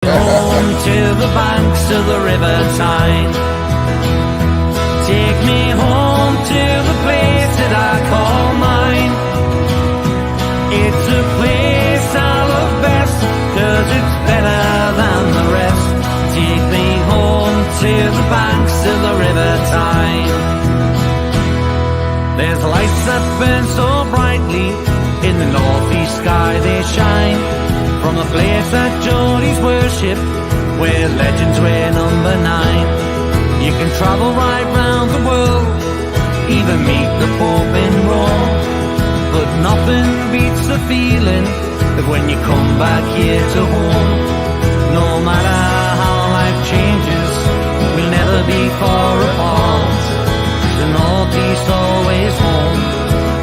Home to the banks of the River Tyne. Take me home to the place that I call mine. It's a place I love best, 'cause it's better than the rest. Take me home to the banks of the River Tyne. There's lights that burn so brightly, in the northeast sky they shine. From the place that Geordies worship, where legends wear number 9. You can travel right round the world, even meet the Pope in Rome. But nothing beats the feeling of when you come back here to home. No matter how life changes, we'll never be far apart. The northeast always home,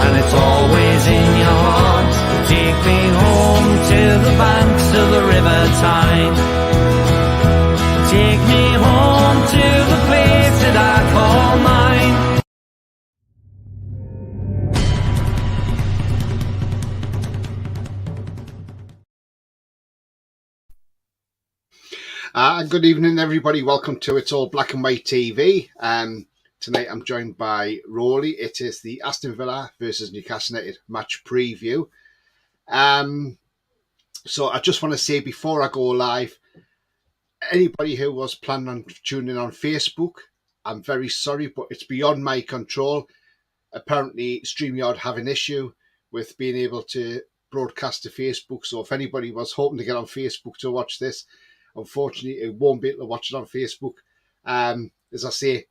and it's always in your heart. Take me home to the banks of the River Tyne. Take me home to the place that I call mine. Good evening, everybody. Welcome to It's All Black and White TV. Tonight I'm joined by Roly. It is the Aston Villa versus Newcastle United match preview. So I just want to say before I go live, anybody who was planning on tuning in on Facebook, I'm very sorry, but it's beyond my control. Apparently StreamYard have an issue with being able to broadcast to Facebook. So if anybody was hoping to get on Facebook to watch this, unfortunately it won't be able to watch it on Facebook. As I say,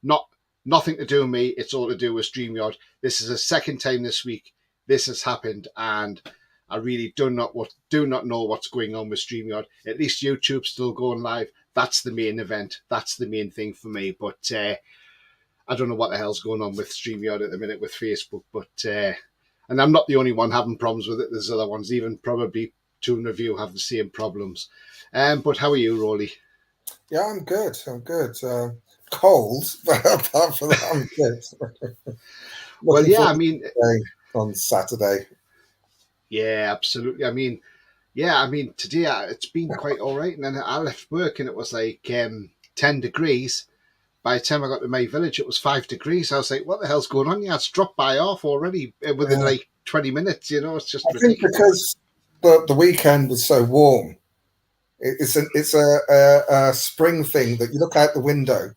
nothing to do with me, it's all to do with StreamYard. This is the second time this week this has happened, and I really do not know what's going on with StreamYard. At least YouTube's still going live. That's the main event. That's the main thing for me. But I don't know what the hell's going on with StreamYard at the minute with Facebook. But and I'm not the only one having problems with it. There's other ones, even probably two of you have the same problems. But how are you, Roly? Yeah, I'm good. Cold, but apart from that, I'm good. Well, yeah, I mean, on Saturday. Yeah, absolutely. I mean, today it's been quite all right. And then I left work and it was like 10 degrees. By the time I got to my village, it was 5 degrees. I was like, what the hell's going on? Yeah, it's dropped by half already within like 20 minutes. You know, it's just ridiculous. I think because the weekend was so warm. It's a spring thing that you look out the window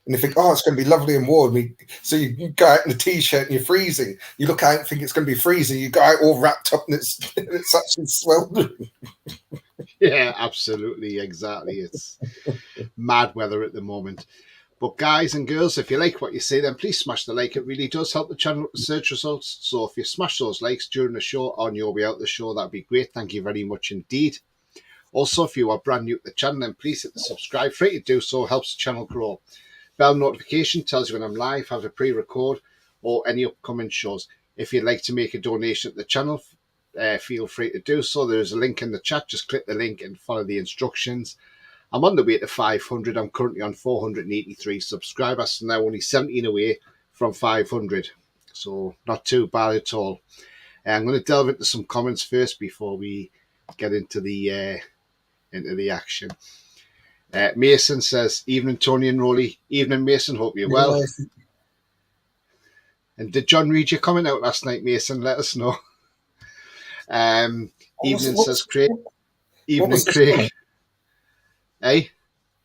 and you think, oh, it's going to be lovely and warm. So you go out in a t-shirt and you're freezing. You look out and think it's going to be freezing. You go out all wrapped up and it's actually sweltering. Yeah, absolutely, exactly. It's mad weather at the moment. But guys and girls, if you like what you see, then please smash the like. It really does help the channel with the search results. So if you smash those likes during the show, on your way out the show, that'd be great. Thank you very much indeed. Also, if you are brand new to the channel, then please hit the subscribe. Free to do so, helps the channel grow. Bell notification tells you when I'm live, have a pre-record, or any upcoming shows. If you'd like to make a donation to the channel, feel free to do so. There's a link in the chat. Just click the link and follow the instructions. I'm on the way to 500. I'm currently on 483 subscribers, so now only 17 away from 500. So not too bad at all. I'm going to delve into some comments first before we get into the action. Mason says, evening Tony and Roly. Evening Mason, hope you're well. Nice. And did John read your comment out last night, Mason? Let us know. Evening says Craig. Evening Craig. Comment? Hey?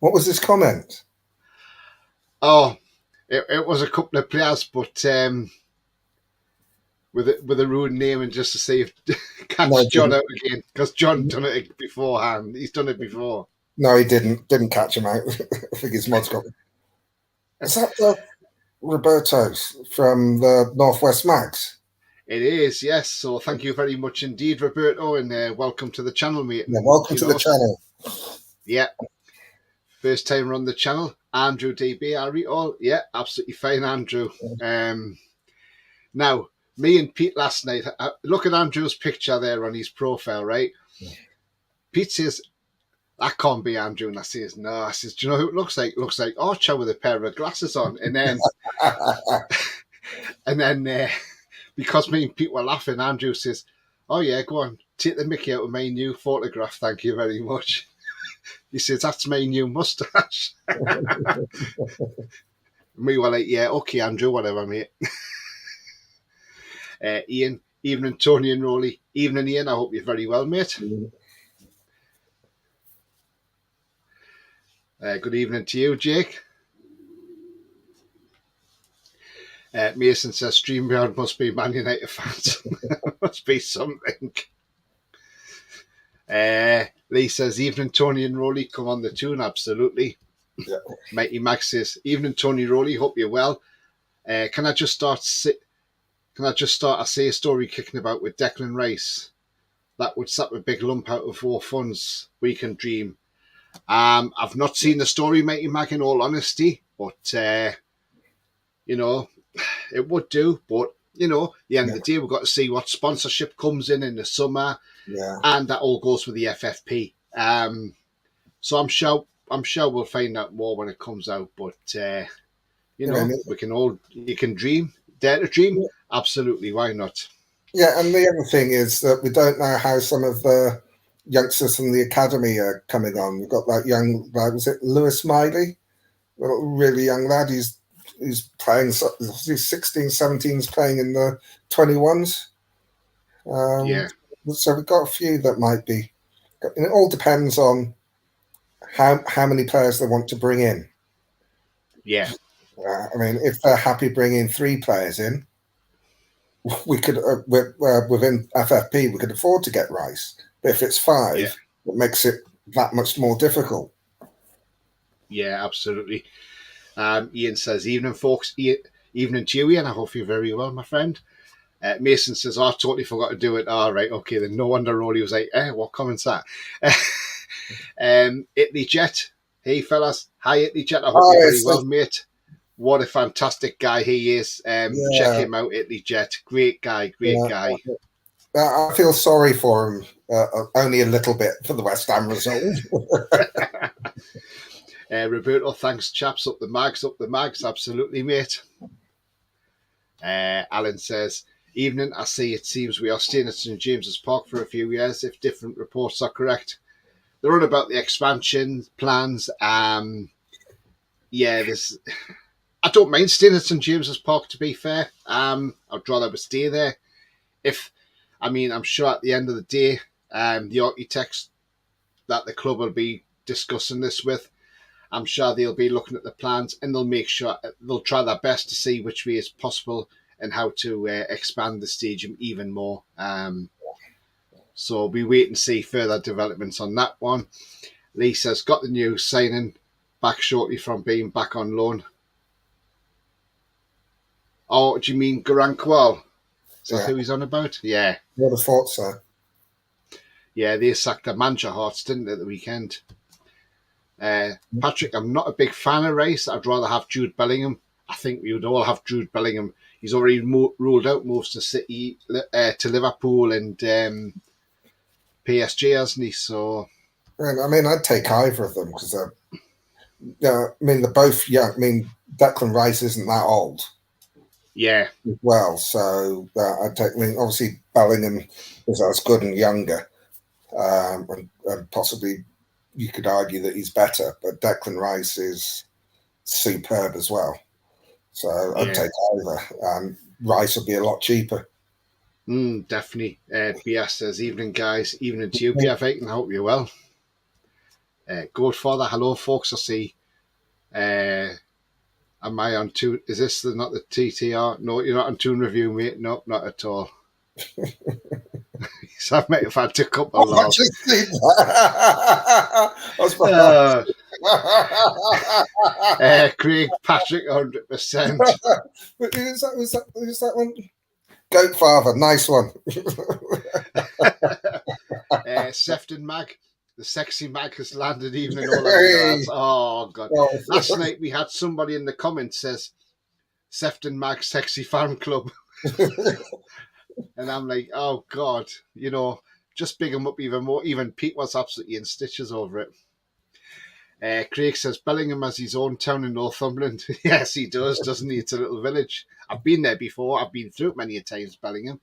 What was this comment? Oh, it was a couple of players, but with a rude name, and just to see if catch John out again, because John done it beforehand. He's done it before. No, he didn't. Didn't catch him out. I think his mod's got. Is that Roberto's from the Northwest Mags? It is, yes. So thank you very much indeed, Roberto, and welcome to the channel, mate. Yeah, welcome to the channel. Yeah. First timer on the channel, Andrew DB, I read all. Yeah, absolutely fine, Andrew. Now, me and Pete last night, look at Andrew's picture there on his profile, right? Yeah. Pete says, that can't be Andrew. And I says, no. I says, do you know who it looks like? It looks like Archer with a pair of glasses on. And then, because me and Pete were laughing, Andrew says, oh yeah, go on, take the mickey out of my new photograph. Thank you very much. He says, that's my new moustache. Me were like, yeah, okay, Andrew, whatever, mate. Ian, evening, Tony and Roly. Evening, Ian, I hope you're very well, mate. Good evening to you, Jake. Mason says, StreamYard must be Man United fans. Must be something. Lee says, evening, Tony and Roly, come on the tune, absolutely. Yeah. Mighty Max says, evening, Tony, Roly, hope you're well. Can I just start a say story kicking about with Declan Rice? That would slap a big lump out of our funds. We can dream. I've not seen the story, Mighty Mac, in all honesty, but you know, it would do. But you know, at the end of the day, we've got to see what sponsorship comes in the summer, and that all goes with the FFP. So I'm sure we'll find out more when it comes out. But you know, you can dream, dare to dream. Yeah. Absolutely, why not? Yeah, and the other thing is that we don't know how some of the youngsters from the academy are coming on. We've got that young lad, was it Lewis Miley? A really young lad. He's playing, he's 16, 17's playing in the 21s. So we've got a few that might be. And it all depends on how many players they want to bring in. Yeah. I mean, if they're happy bringing 3 players in, we could, within FFP, we could afford to get Rice. But if it's 5, it makes it that much more difficult. Yeah, absolutely. Ian says, evening, folks. Evening to you, Ian. I hope you're very well, my friend. Mason says, I totally forgot to do it. All right, okay, then no wonder Roly was like, what comment's that? Italy Jet. Hey, fellas. Hi, Italy Jet. I hope you're very well, mate. What a fantastic guy he is. Check him out, Italy Jet. Great guy, great guy. I feel sorry for him, only a little bit, for the West Ham result. Roberto, thanks, chaps. Up the mags, absolutely, mate. Alan says, evening, I see it seems we are staying at St James's Park for a few years, if different reports are correct. They're on about the expansion plans. I don't mind staying at St James's Park, to be fair. I'd rather stay there. I'm sure at the end of the day, the architects that the club will be discussing this with, I'm sure they'll be looking at the plans and they'll make sure they'll try their best to see which way is possible and how to expand the stadium even more. So we wait and see further developments on that one. Lee says, got the news signing back shortly from being back on loan. Oh, do you mean Garang Kwal? Is that who he's on about? Yeah. What a thought, sir. Yeah, they sacked the Manchester Hearts, didn't they, at the weekend? Patrick, I'm not a big fan of Rice. I'd rather have Jude Bellingham. I think we would all have Jude Bellingham. He's already ruled out moves to City, to Liverpool and PSG, hasn't he? So, I'd take either of them because they're both young. Declan Rice isn't that old. Yeah. Well, so I'd take. Obviously Bellingham is as good and younger, and possibly you could argue that he's better, but Declan Rice is superb as well. So I'd take either. Rice would be a lot cheaper. Definitely. BS says, evening, guys. Evening to you, PF8, and I hope you're well. Godfather, hello, folks. I see. Am I on tune? Is this not the TTR? No, you're not on Tune Review, mate. No, not at all. So I might have had a couple of laughs. Craig Patrick, 100%. Who's that one? Goat Father, nice one. Sefton Mag, the sexy mag has landed even in all our Oh, God. Last night we had somebody in the comments says, Sefton Mag Sexy Fan Club. And I'm like, oh, God, just big him up even more. Even Pete was absolutely in stitches over it. Craig says, Bellingham has his own town in Northumberland. Yes, he does, doesn't he? It's a little village. I've been there before. I've been through it many a times, Bellingham.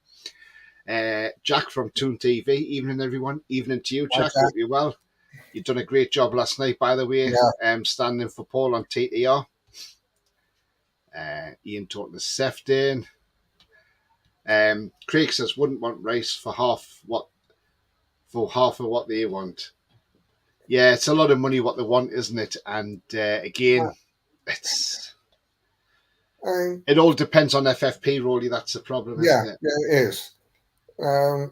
Jack from Toon TV. Evening, everyone. Evening to you, Jack. Hope you're well. You've done a great job last night, by the way, standing for Paul on TTR. Ian talking to Sefton. Craig says wouldn't want Rice for half of what they want. Yeah, it's a lot of money what they want, isn't it? And again, it all depends on FFP, Roly. That's the problem, isn't it? Yeah, it is. I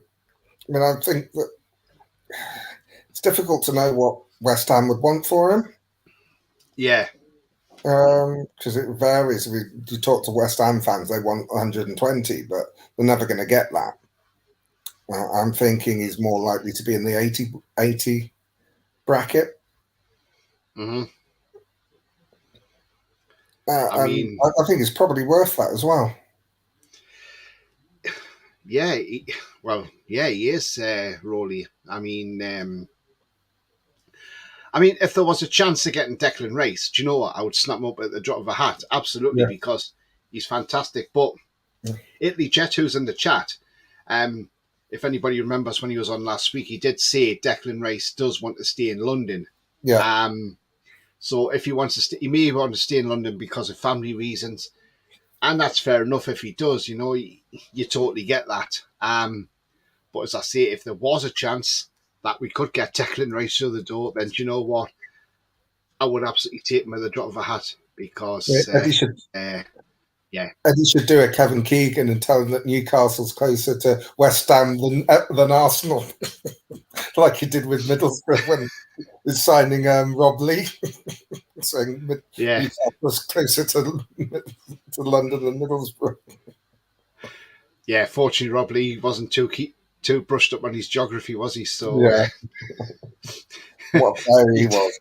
mean, I think that it's difficult to know what West Ham would want for him. Yeah. Because it varies. If you talk to West Ham fans, they want 120, but they're never going to get that. I'm thinking he's more likely to be in the 80 bracket. Mm-hmm. I think it's probably worth that as well. Yeah, he is, Roly. I mean, if there was a chance of getting Declan Rice, do you know what? I would snap him up at the drop of a hat. Absolutely, because he's fantastic. But Italy Jet, who's in the chat, if anybody remembers when he was on last week, he did say Declan Rice does want to stay in London. Yeah. So if he wants to stay, he may want to stay in London because of family reasons. And that's fair enough if he does, you totally get that. But as I say, if there was a chance that we could get Declan Rice through the door, then do you know what? I would absolutely take him with a drop of a hat because Eddie should do a Kevin Keegan and tell him that Newcastle's closer to West Ham than Arsenal, like he did with Middlesbrough when he was signing Roly, saying Newcastle's closer to London than Middlesbrough. Yeah, fortunately, Roly wasn't too brushed up on his geography, was he? So what a player he was!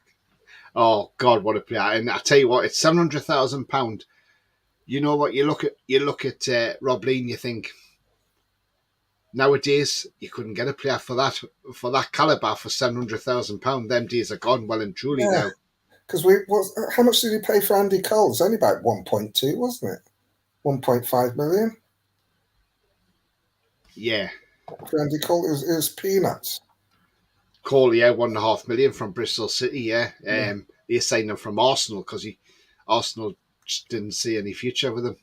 Oh God, what a player! And I tell you what, it's £700,000. You know what? You look at Rob Lee and you think nowadays you couldn't get a player for that caliber for £700,000. Them days are gone well and truly now. Because how much did he pay for Andy Cole? It's only about 1.2, wasn't it? 1.5 million. Yeah. For Andy Cole, it was peanuts. Cole, $1.5 million from Bristol City. Yeah. They signed him from Arsenal because Arsenal just didn't see any future with him.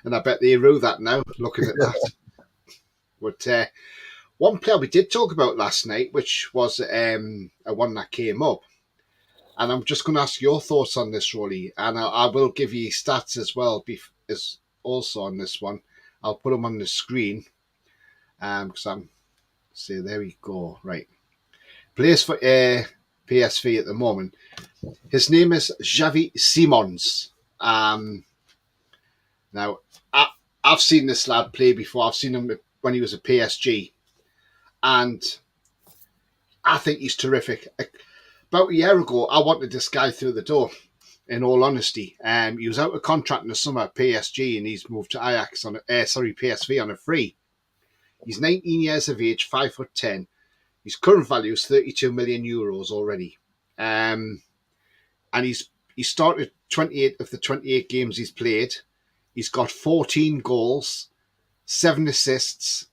And I bet they rue that now, looking at that. But one player we did talk about last night, which was a one that came up, and I'm just going to ask your thoughts on this, Roly, and I will give you stats as well, as also on this one. I'll put them on the screen, because there we go, right. Plays for PSV at the moment. His name is Xavi Simons. Now, I've seen this lad play before. I've seen him when he was at PSG. And I think he's terrific. About a year ago, I wanted this guy through the door, in all honesty. He was out of contract in the summer at PSG and he's moved to PSV on a free. He's 19 years of age, 5'10". His current value is €32 million already. And he started 28 of the 28 games he's played. He's got 14 goals, 7 assists.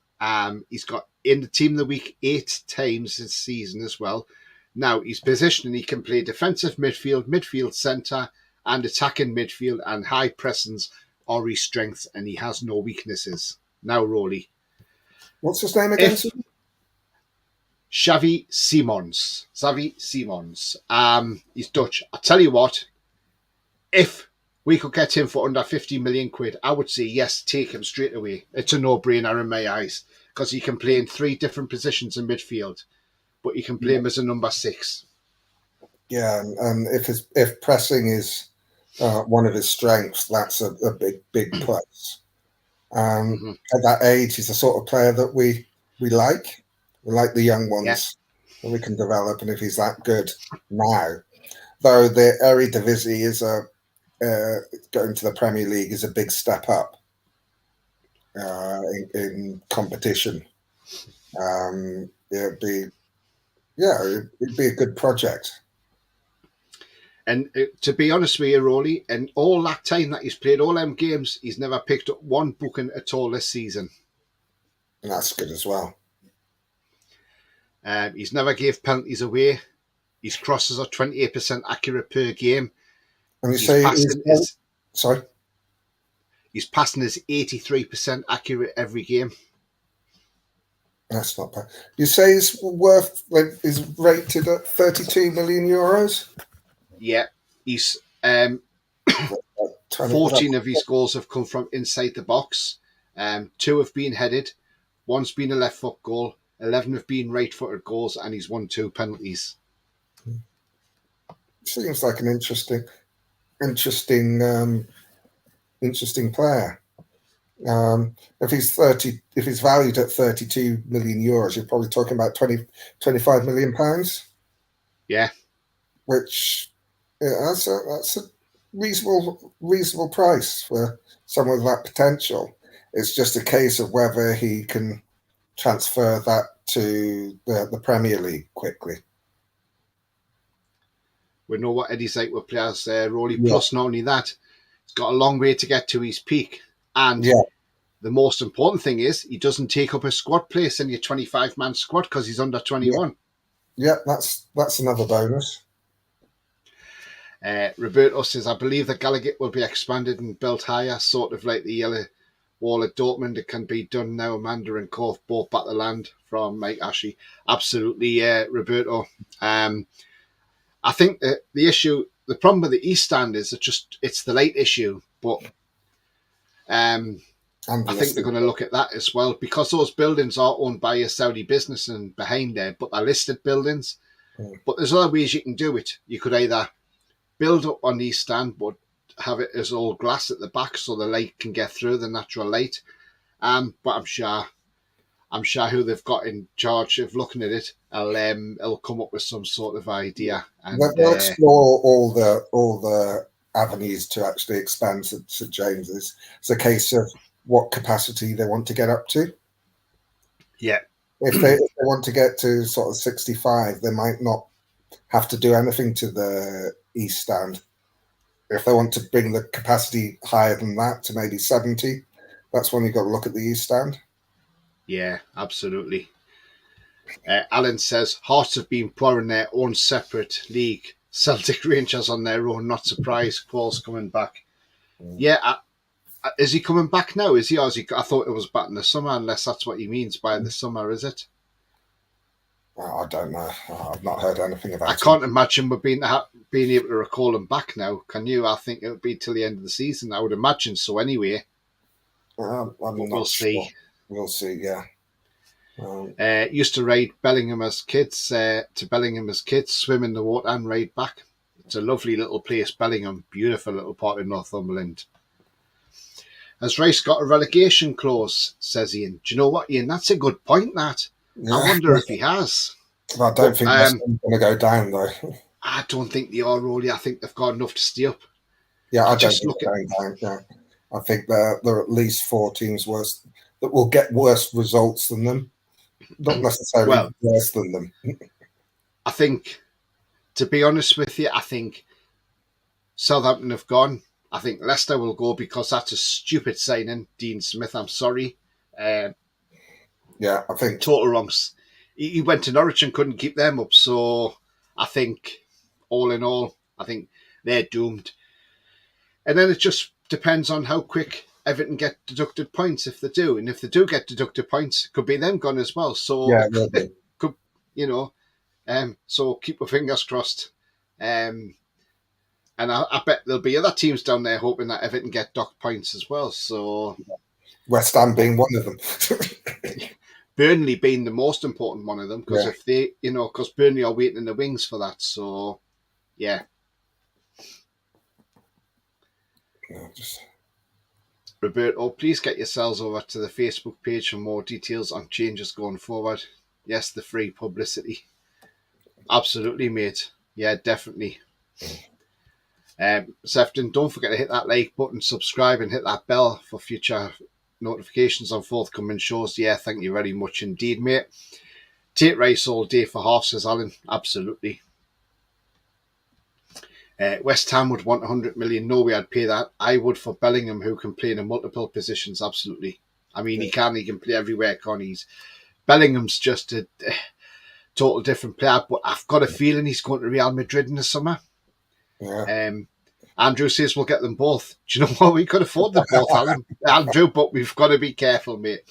He's got in the team of the week 8 times this season as well. Now, he's positioned, he can play defensive midfield, midfield centre, and attacking midfield, and high presence are his strengths, and he has no weaknesses. Now, Roly. What's his name again? Xavi Simons. He's Dutch. I tell you what, if we could get him for under 50 million quid, I would say yes, take him straight away. It's a no-brainer in my eyes, because he can play in 3 different positions in midfield, but he can play him as a number 6. Yeah, and if pressing is one of his strengths, that's a big plus. At that age, he's the sort of player that we like. We like the young ones that we can develop, and if he's that good now, though the Eredivisie is going to the Premier League is a big step up in competition. It'd be a good project. And to be honest with you, Roly, and all that time that he's played, all them games, he's never picked up one booking at all this season. And that's good as well. He's never gave penalties away. His crosses are 28% accurate per game. And you He's say passing is sorry. His passing is 83% accurate every game. That's not bad. You say he's worth, like, is rated at 32 million euros? Yeah, he's 20 14 of his goals have come from inside the box. 2 have been headed. 1's been a left foot goal. 11 have been right footed goals, and he's won 2 penalties. Seems like an interesting player. If he's valued at 32 million euros, you're probably talking about 25 million pounds. Yeah, which that's a reasonable price for someone with that potential. It's just a case of whether he can transfer that to the Premier League quickly. we know what Eddie's like with players. Roly, plus not only that, he's got a long way to get to his peak, and the most important thing is he doesn't take up a squad place in your 25-man squad because he's under 21. Yeah, that's another bonus. Roberto says, I believe the Gallagher will be expanded and built higher, sort of like the yellow wall at Dortmund. It can be done now. Amanda and Cove bought back the land from Mike Ashley. Absolutely, Roberto. I think that the problem with the East Stand is it's the late issue, but I think they're going to look at that as well, because those buildings are owned by a Saudi business and behind there, but they're listed buildings. But there's other ways you can do it. You could either build up on the East Stand, but have it as all glass at the back so the light can get through, the natural light. But I'm sure who they've got in charge of looking at it, will come up with some sort of idea. And they'll explore all the avenues to actually expand St James's. It's a case of what capacity they want to get up to. Yeah. If they want to get to sort of 65, they might not have to do anything to the East Stand. If they want to bring the capacity higher than that to maybe 70, that's when you've got to look at the East Stand. Yeah, absolutely. Alan says, Hearts have been playing their own separate league. Celtic Rangers on their own, not surprised. Paul's coming back. Yeah, is he coming back now? Is he? Or is he? I thought it was back in the summer, unless that's what he means by the summer, is it? I don't know. I've not heard anything about it. I can't imagine we're being able to recall him back now. Can you? I think it would be till the end of the season. I would imagine so anyway. We'll see. We'll see, yeah. Used to ride Bellingham as kids, swim in the water and ride back. It's a lovely little place, Bellingham. Beautiful little part of Northumberland. Has Rice got a relegation clause, says Ian. Do you know what, Ian? That's a good point, that. Yeah. I wonder if he has. I don't think they're going to go down, though. I don't think they are, Roly. I think they've got enough to stay up. Yeah, I don't think they're going down. Yeah. I think there are at least 4 teams worse that will get worse results than them. Not necessarily worse than them. I think, to be honest with you, I think Southampton have gone. I think Leicester will go because that's a stupid signing. Dean Smith, I'm sorry. Yeah, I think total wrongs. He went to Norwich and couldn't keep them up. So I think, all in all, I think they're doomed. And then it just depends on how quick Everton get deducted points, if they do. And if they do get deducted points, could be them gone as well. So, could, so keep your fingers crossed. And I bet there'll be other teams down there hoping that Everton get docked points as well. So West Ham being one of them. Burnley being the most important one of them, because if they, because Burnley are waiting in the wings for that. So, yeah. Roberto, please get yourselves over to the Facebook page for more details on changes going forward. Yes, the free publicity. Absolutely, mate. Yeah, definitely. Sefton, don't forget to hit that like button, subscribe, and hit that bell for future notifications on forthcoming shows. Yeah, thank you very much indeed, mate. Take Rice all day for half, says Alan. Absolutely. West Ham would want 100 million. No way I'd pay that. I would for Bellingham, who can play in multiple positions. Absolutely. I mean, he can play everywhere, can't he? Bellingham's just total different player. But I've got a feeling he's going to Real Madrid in the summer. Yeah. Andrew says we'll get them both. Do you know what? We could afford them both, Alan. Andrew, but we've got to be careful, mate.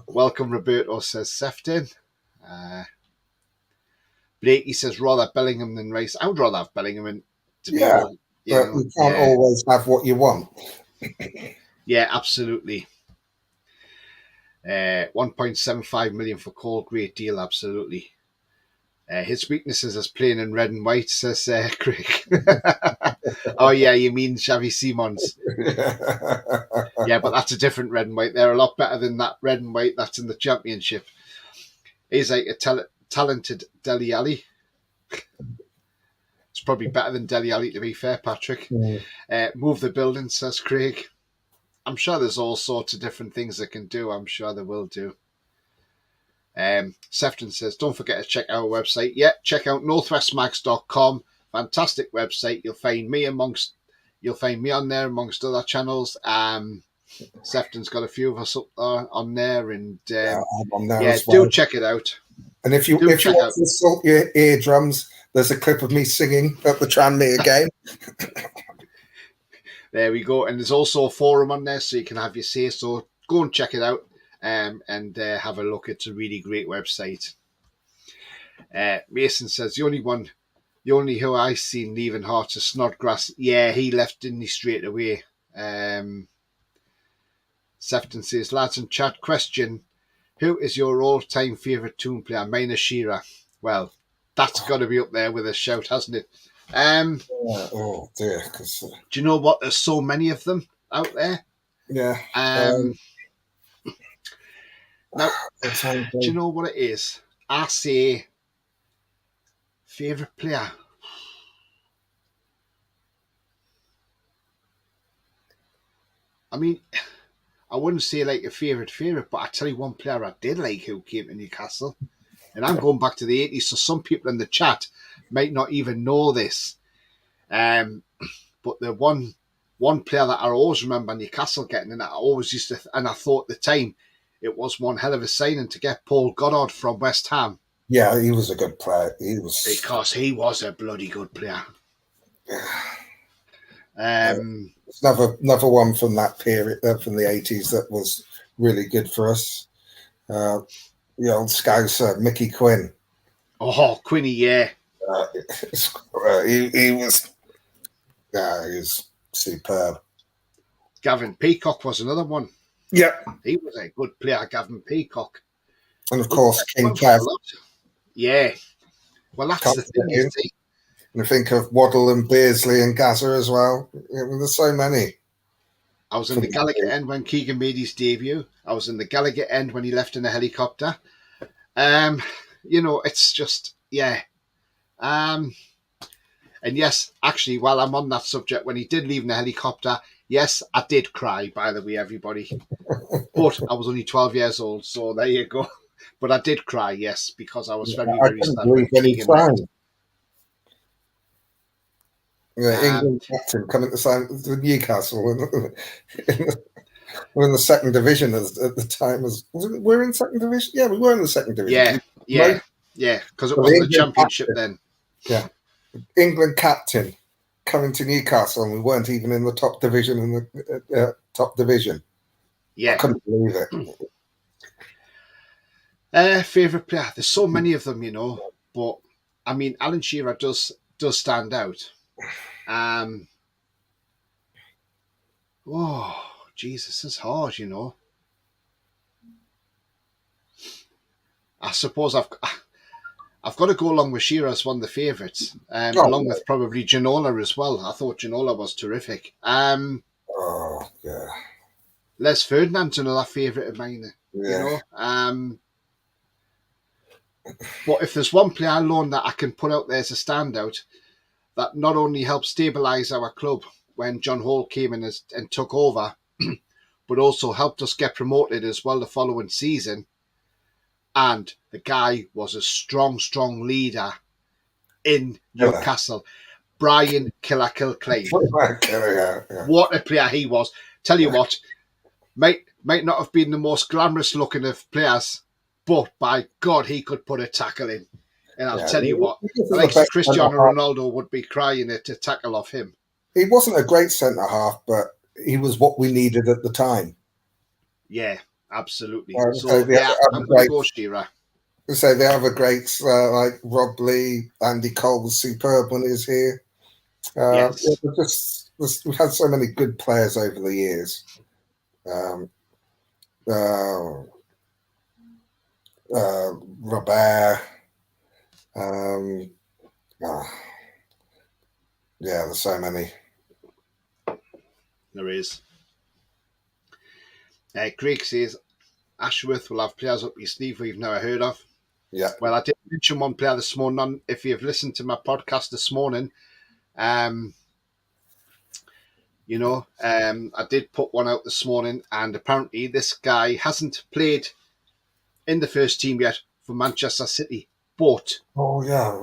Welcome, Roberto, says Sefton. Blakey says rather Bellingham than Rice. I would rather have Bellingham in, to be Yeah, honest. but you can't always have what you want. Yeah, absolutely. 1.75 million for Cole, great deal, absolutely. His weaknesses is playing in red and white, says Craig. Oh, yeah, you mean Xavi Simons. Yeah, but that's a different red and white. They're a lot better than that red and white that's in the Championship. He's like a talented Dele Alli. It's probably better than Dele Alli, to be fair, Patrick. Move the building, says Craig. I'm sure there's all sorts of different things they can do. I'm sure they will do. Sefton says, don't forget to check our website. Yeah, check out northwestmax.com. Fantastic website. You'll find me on there amongst other channels. Sefton's got a few of us up there on there, and I'm on there as well. Do check it out. And if you want to assault your eardrums, there's a clip of me singing at the Tranmere game. There we go. And there's also a forum on there, so you can have your say. So go and check it out and have a look. It's a really great website. Mason says, the only who I seen leaving Hearts is Snodgrass. Yeah, he left, didn't he, straight away. Sefton says, lads in chat, question, who is your all-time favourite Toon player? Mine is Shearer. Well, that's got to be up there with a shout, hasn't it? Oh dear! Do you know what? There's so many of them out there. Yeah. Now, do you know what it is? I say favourite player. I mean, I wouldn't say like a favourite, but I tell you one player I did like who came to Newcastle, and I'm going back to the 80s, so some people in the chat might not even know this. But the one player that I always remember Newcastle getting, and I always used to, and I thought at the time it was one hell of a signing to get Paul Goddard from West Ham. Yeah, he was a good player. Because he was a bloody good player. Another one from that period, from the 80s, that was really good for us. The old Scouser, Mickey Quinn. Oh, Quinny, yeah. He was superb. Gavin Peacock was another one. Yeah. He was a good player, Gavin Peacock. And of course, King Kev. Yeah. Well, that's the thing, you see. And I think of Waddle and Beardsley and Gazza as well. There's so many. I was in the Gallagher end when Keegan made his debut. I was in the Gallagher end when he left in a helicopter. It's just, yeah. And yes, actually, while I'm on that subject, when he did leave in a helicopter, yes, I did cry, by the way, everybody. But I was only 12 years old, so there you go. But I did cry, yes, because I was very, very sad when Keegan left. Yeah, England captain coming to sign with Newcastle. We're in the second division at the time. We're in second division? Yeah, we were in the second division. Yeah, because it wasn't the Championship then. Yeah. England captain coming to Newcastle, and we weren't even in the top division. Yeah. I couldn't believe it. Favourite player? There's so many of them, but I mean, Alan Shearer does stand out. Oh, Jesus, it's hard, I suppose I've got to go along with Shearer as one of the favourites, along with probably Ginola as well. I thought Ginola was terrific. yeah. Les Ferdinand's another favourite of mine, But if there's one player alone that I can put out there as a standout, that not only helped stabilise our club when John Hall came in and took over, but also helped us get promoted as well the following season. And the guy was a strong, strong leader in Newcastle. Brian Killer Kilclain. What a player he was. Tell you what, might not have been the most glamorous looking of players, but by God, he could put a tackle in. And I'll Yeah, tell you what, he the wasn't the likes of best Cristiano centre half. Ronaldo would be crying at a tackle off him. He wasn't a great centre half, but he was what we needed at the time. Yeah, absolutely. So So, the yeah, other I'm going to greats, go Shearer. so the other greats like Rob Lee, Andy Cole was superb when he was here. Yes. We've had so many good players over the years. Um, Robert. Um, oh, yeah, there's so many. There is. Craig says, Ashworth will have players up your sleeve we've never heard of. Yeah. Well, I did mention one player this morning. If you've listened to my podcast this morning, I did put one out this morning, and apparently this guy hasn't played in the first team yet for Manchester City, but Oh yeah.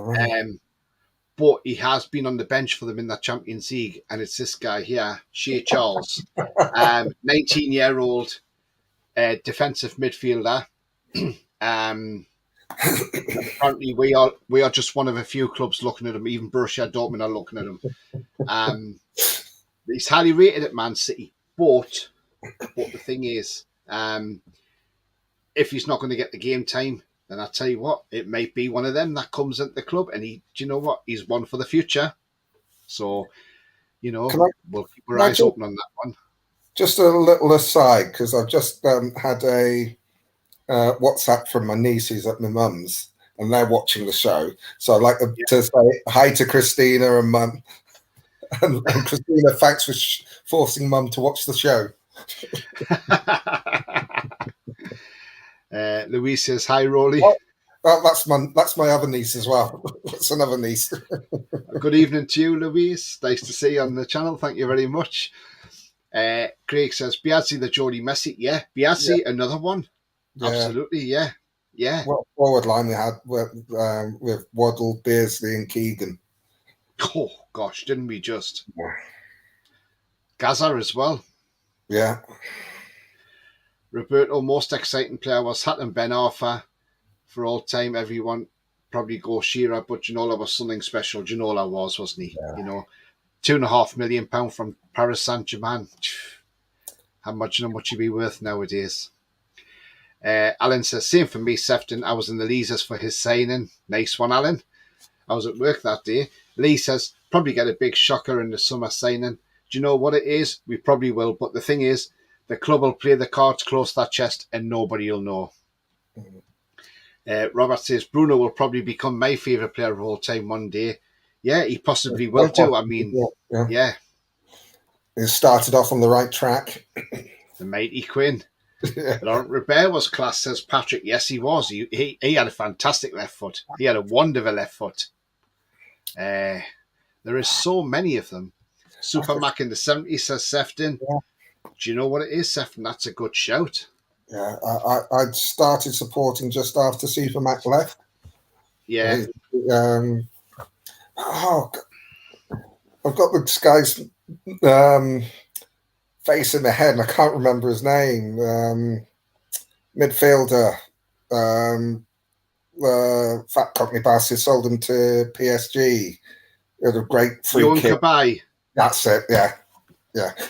but he has been on the bench for them in that Champions League, and it's this guy here, Shea Charles, 19-year-old defensive midfielder. Apparently, we are just one of a few clubs looking at him. Even Borussia Dortmund are looking at him. He's highly rated at Man City, but the thing is, if he's not going to get the game time, then I tell you what, it might be one of them that comes into the club, and do you know what? He's one for the future. So, we'll keep our eyes open on that one. Just a little aside, because I've just had a WhatsApp from my nieces at my mum's, and they're watching the show. So I'd like to say hi to Christina and Mum. And Christina, thanks for forcing Mum to watch the show. Louise says, hi, Roly. That's my other niece as well. That's another niece. Good evening to you, Louise. Nice to see you on the channel. Thank you very much. Craig says, Biazzi, the Jody Messi. Yeah, Biazzi, another one. Yeah. Absolutely, yeah. Well, forward line we had with Waddle, Beardsley and Keegan. Oh, gosh, didn't we just? Yeah. Gaza as well. Yeah. Roberto, most exciting player was Hatton Ben Arthur. For all time, everyone probably go Shearer, but Ginola was something special. Ginola was, wasn't he? Yeah. £2.5 million from Paris Saint-Germain. How much he'd be worth nowadays? Alan says, same for me, Sefton. I was in the Leasers for his signing. Nice one, Alan. I was at work that day. Lee says, probably get a big shocker in the summer signing. Do you know what it is? We probably will. But the thing is, the club will play the cards close to their chest and nobody will know. Robert says, Bruno will probably become my favourite player of all time one day. Yeah, he possibly will do. I mean, yeah. He started off on the right track. The mighty Quinn. Laurent Robert was class, says Patrick. Yes, he was. He had a fantastic left foot. He had a wonderful left foot. There is so many of them. Super Mac in the 70s, says Sefton. Yeah. Do you know what it is, Sefton? That's a good shout. Yeah, I started supporting just after Super Mac left. Yeah. I've got this guy's face in my head, and I can't remember his name. Midfielder, Fat Cockney Bastard sold him to PSG. He had a great free kick. Kabay. That's it. Yeah.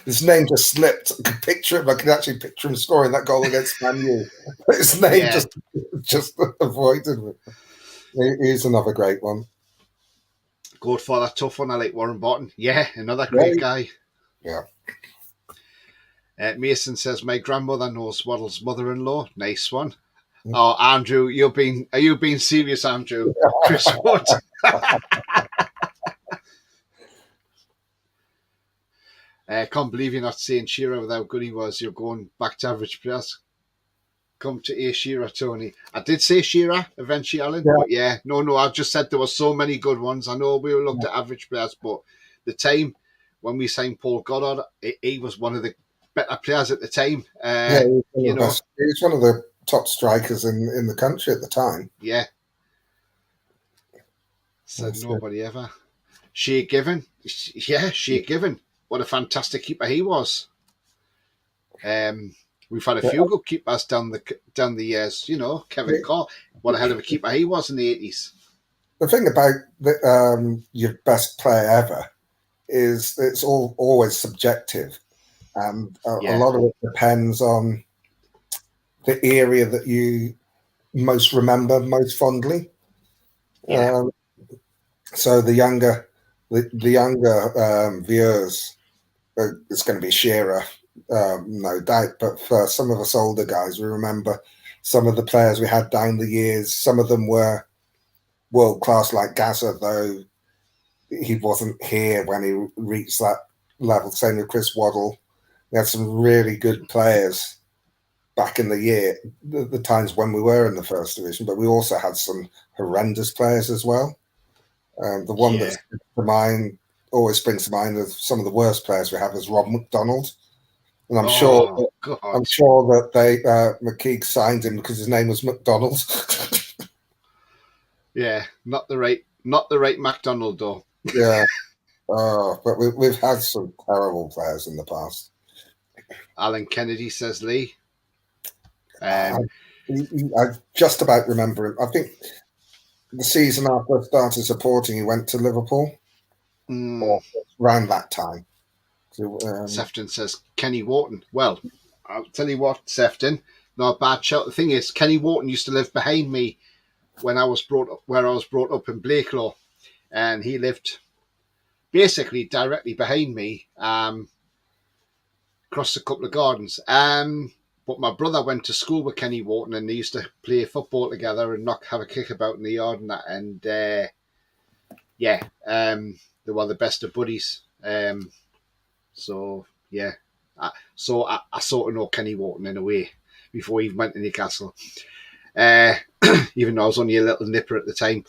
His name just slipped. I could picture him. I could actually picture him scoring that goal against Man U. His name just avoided me. He's another great one. Good for that tough one. I like Warren Barton. Yeah, another great guy. Yeah. Mason says, my grandmother knows Waddle's mother-in-law. Nice one. Oh, Andrew, are you being serious, Andrew? Chris Wood. Can't believe you're not saying Shearer with how good he was. You're going back to average players. Come to A Shearer, Tony. I did say Shearer eventually, Alan. Yeah. But yeah, no, I've just said there were so many good ones. I know we looked at average players, but the time when we signed Paul Goddard, he was one of the better players at the time. He was one of the top strikers in the country at the time. Yeah. Said nobody ever. Shea Given. Yeah, Shea Given. What a fantastic keeper he was. We've had a few good keepers down the years. Kevin Carr. What a hell of a keeper he was in the 80s. the thing about your best player ever is it's always subjective, and a lot of it depends on the area that you most remember most fondly. Yeah. So the younger viewers, it's going to be Shearer, no doubt. But for some of us older guys, we remember some of the players we had down the years. Some of them were world class, like Gaza, though he wasn't here when he reached that level. Same with Chris Waddle. We had some really good players back in the times when we were in the first division, but we also had some horrendous players as well. The one that always springs to mind of some of the worst players we have is Rob McDonald, and I'm sure that they McKeague signed him because his name was McDonald. Yeah, not the right McDonald though. Yeah, but we've had some terrible players in the past. Alan Kennedy says Lee. I just about remember him. I think the season after I started supporting, he went to Liverpool around that time. So, Sefton says Kenny Wharton. Well, I'll tell you what, Sefton, not a bad shout. The thing is, Kenny Wharton used to live behind me when I was brought up in Blakelaw, and he lived basically directly behind me, across a couple of gardens. But my brother went to school with Kenny Wharton, and they used to play football together and have a kick about in the yard and that. And they were the best of buddies. So yeah, I sort of know Kenny Wharton in a way before he went to Newcastle. Even though I was only a little nipper at the time.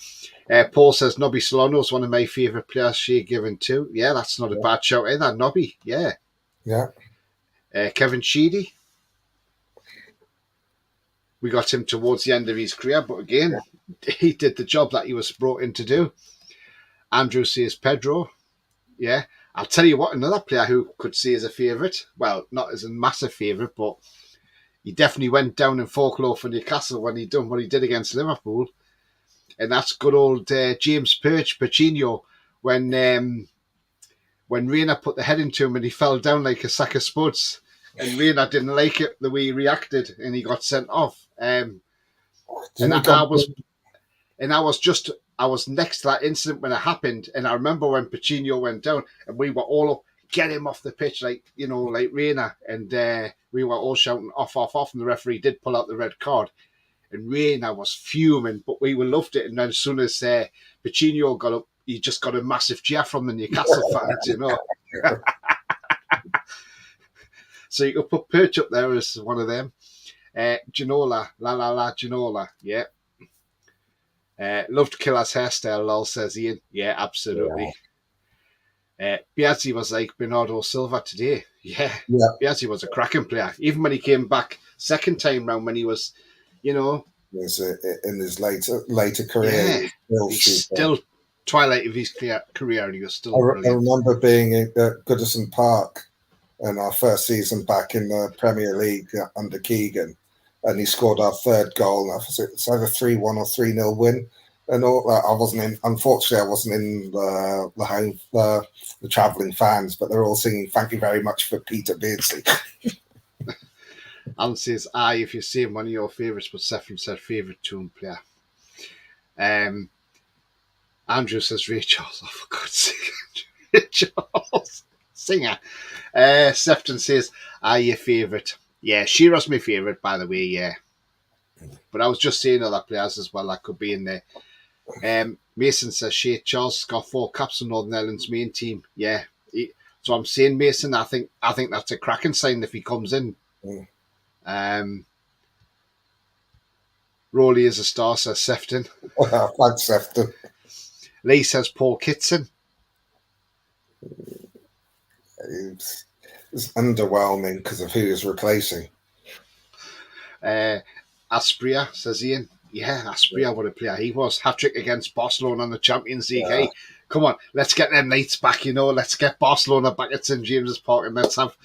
Paul says Nobby Solano is one of my favourite players. She given too. Yeah, that's not a bad shout either. Nobby, yeah. Kevin Sheedy. We got him towards the end of his career, but again, he did the job that he was brought in to do. Andrew says Pedro. Yeah. I'll tell you what, another player who could see as a favourite, well, not as a massive favourite, but he definitely went down in folklore for Newcastle when he done what he did against Liverpool. And that's good old James Pacino, when Reina put the head into him and he fell down like a sack of spuds. And Reina didn't like it, the way he reacted, and he got sent off. I was next to that incident when it happened, and I remember when Pacino went down, and we were all up, get him off the pitch, like Reina, and we were all shouting off, and the referee did pull out the red card, and Reina was fuming, but we loved it. And then as soon as Pacino got up, he just got a massive cheer from the Newcastle fans, So you could put Perch up there as one of them. Ginola, Ginola, yeah. Loved Killer's hairstyle, lol, says Ian. Yeah, absolutely. Biazzi was like Bernardo Silva today. Yeah. Biazzi was a cracking player. Even when he came back second time round, when he was, in his later career. Yeah. He's still twilight of his career, and he was still I remember being at Goodison Park in our first season back in the Premier League under Keegan, and he scored our third goal. It's either 3-1 or 3-0 win. And unfortunately, I wasn't in the travelling fans, but they're all singing "Thank you very much" for Peter Beardsley. Alan says, if you're saying one of your favourites, but Sefton said favourite tune player. Andrew says Ray Charles. Oh, for God's sake, Ray Charles, singer. Sefton says, your favourite? Yeah, Shearer's my favourite, by the way, yeah. But I was just saying other players as well that could be in there. Mason says Shea Charles got 4 caps on Northern Ireland's main team. Yeah. So I'm saying, Mason, I think that's a cracking sign if he comes in. Roly is a star, says Sefton. Thanks, Sefton. Lee says Paul Kitson. It's underwhelming because of who he's replacing. Aspria, says Ian. Yeah, Aspria, what a player he was. Hat-trick against Barcelona in the Champions League. Hey, come on, let's get them Knights back, Let's get Barcelona back at St. James's Park, and let's have,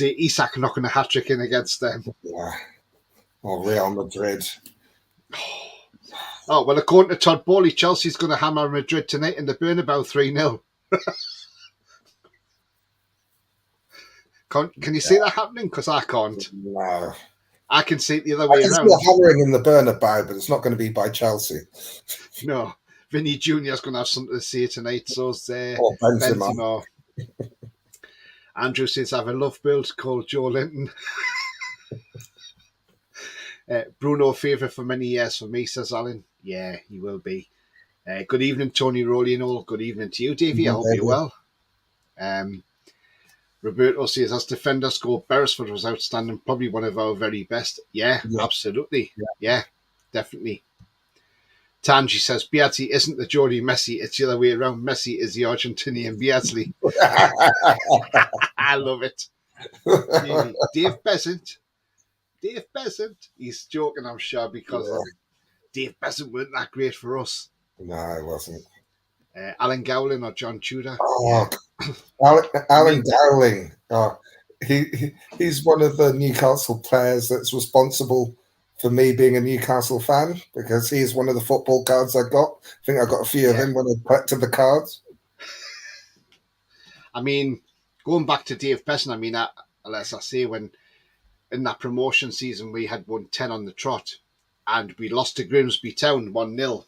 Isak knocking a hat-trick in against them. Yeah. Or Real Madrid. Oh, well, according to Todd Bowley, Chelsea's going to hammer Madrid tonight in the Bernabeu 3-0. Can you see that happening? Because I can't. No. I can see it the other I way can see around. it hammering in the Bernabeu, but it's not going to be by Chelsea. No. Vinny Jr.'s going to have something to say tonight. So's Or Benzema. Andrew says, I have a love build called Joe Linton. Bruno favourite for many years for me, says Alan. Yeah, he will be. Good evening, Tony, Roly and all. Good evening to you, Davey. I hope you're well. Roberto says, as defender score, Beresford was outstanding, probably one of our very best. Yeah. Absolutely. Yeah, definitely. Tanji says, Beasley isn't the Geordie Messi, it's the other way around. Messi is the Argentinian Beasley. I love it. Dave Besant. He's joking, I'm sure, because Dave Besant weren't that great for us. No, it wasn't. Alan Gowling or John Tudor. Oh, Alan Dowling. Oh, he's one of the Newcastle players that's responsible for me being a Newcastle fan, because he's one of the football cards I got. I think I got a few of him when I collected the cards. I mean, going back to Dave Besant, I mean, as I say, when in that promotion season we had won 10 on the trot and we lost to Grimsby Town 1-0.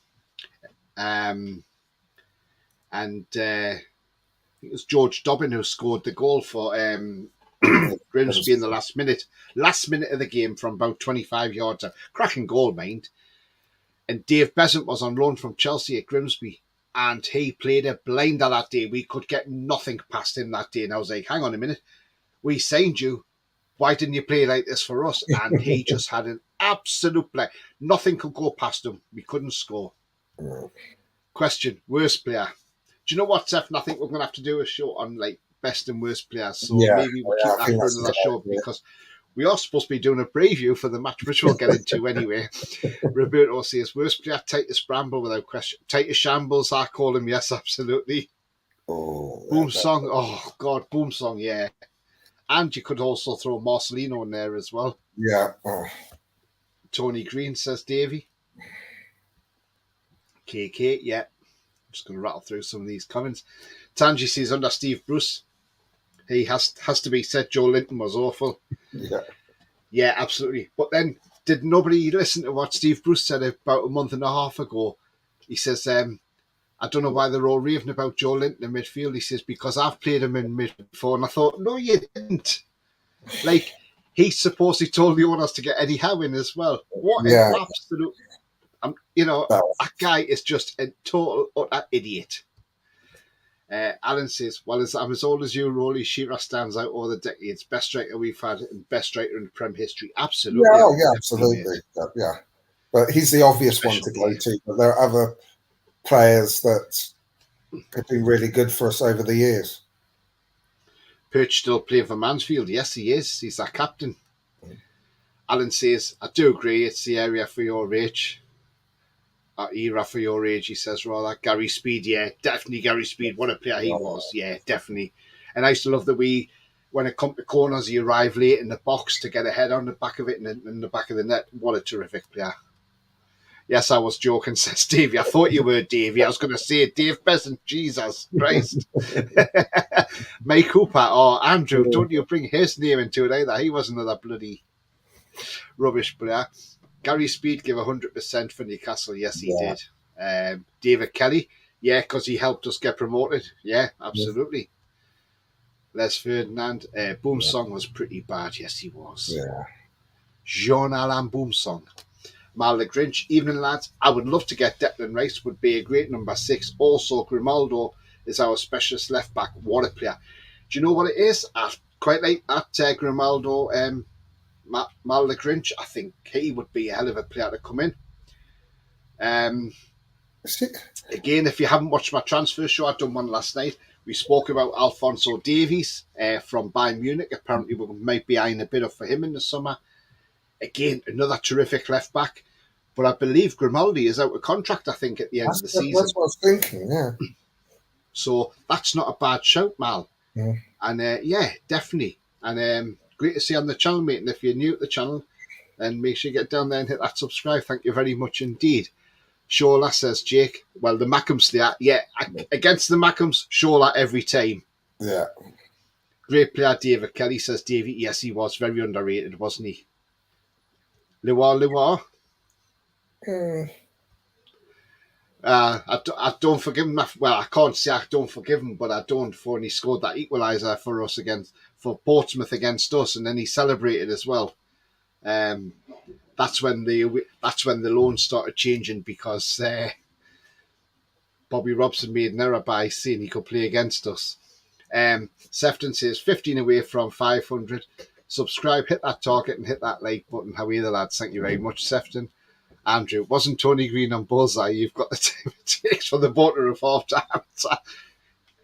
And I think it was George Dobbin who scored the goal for Grimsby in the last minute of the game from about 25 yards. A cracking goal, mind. And Dave Besant was on loan from Chelsea at Grimsby, and he played a blinder that day. We could get nothing past him that day. And I was like, hang on a minute. We signed you. Why didn't you play like this for us? And he just had an absolute play. Nothing could go past him. We couldn't score. Question, worst player. Do you know what, Seth? I think we're going to have to do a show on like best and worst players. So maybe we'll keep that for another show, because we are supposed to be doing a preview for the match, which we'll get into anyway. Roberto says, worst player, Titus Bramble, without question. Titus Shambles, I call him, yes, absolutely. Boom Song, oh God, Boom Song, yeah. And you could also throw Marcelino in there as well. Yeah. Tony Green, says Davey. KK, yeah. I'm just going to rattle through some of these comments. Tanji says, under Steve Bruce, he has to be said Joe Linton was awful. Yeah, absolutely. But then, did nobody listen to what Steve Bruce said about a month and a half ago? He says, I don't know why they're all raving about Joe Linton in midfield. He says, because I've played him in mid before. And I thought, no, you didn't. Like, he supposedly told the owners to get Eddie Howe in as well. What an absolute... that guy is just a total utter idiot. Alan says, well, I'm as old as you, Roly. Shearer stands out over the decades. Best striker we've had and best striker in Prem history. Absolutely. Yeah, absolutely. Yeah. But he's the obvious one to go to. But there are other players that have been really good for us over the years. Perch still playing for Mansfield. Yes, he is. He's our captain. Alan says, I do agree. It's the area for your age. Era for your age, he says, rather. Gary Speed, yeah, definitely Gary Speed. What a player he was. Yeah, definitely. And I used to love that when it come to corners, he arrived late in the box to get a head on the back of it and in the back of the net. What a terrific player. Yes, I was joking, says Davey. I thought you were Davey. I was going to say Dave Besant. Jesus Christ. Mike Cooper. Oh, Andrew, don't you bring his name into it either. He was another bloody rubbish player. Gary Speed gave 100% for Newcastle. Yes, he did. David Kelly. Yeah, because he helped us get promoted. Yeah, absolutely. Les Ferdinand. Boom Song was pretty bad. Yes, he was. Yeah. Jean-Alain Boom Song. Mal the Grinch. Evening, lads. I would love to get Declan Rice. Would be a great number 6. Also, Grimaldo is our specialist left back. What a player. Do you know what it is? I quite like that Grimaldo Mal the Grinch. I think he would be a hell of a player to come in. Again, if you haven't watched my transfer show, I've done one last night. We spoke about Alphonso Davies from Bayern Munich. Apparently, we might be eyeing a bid up for him in the summer. Again, another terrific left back. But I believe Grimaldi is out of contract, I think, at the end of the season. That's what I was thinking, yeah. So that's not a bad shout, Mal. Yeah. And definitely. And great to see you on the channel, mate. And if you're new to the channel, then make sure you get down there and hit that subscribe. Thank you very much indeed. Shola, says Jake. Well, the Mackhams there. Yeah, against the Mackhams, Shola every time. Yeah. Great player, David Kelly, says Davey. Yes, he was very underrated, wasn't he? Luar. I don't forgive him. Well, I can't say I don't forgive him, but I don't for when he scored that equaliser for us for Portsmouth against us, and then he celebrated as well. That's when the loans started changing because Bobby Robson made an error by saying he could play against us. Sefton says 15 away from 500. Subscribe, hit that target, and hit that like button. How are you, lads? Thank you very much, Sefton. Andrew, wasn't Tony Green on Bullseye? You've got the time it takes for the border of half time.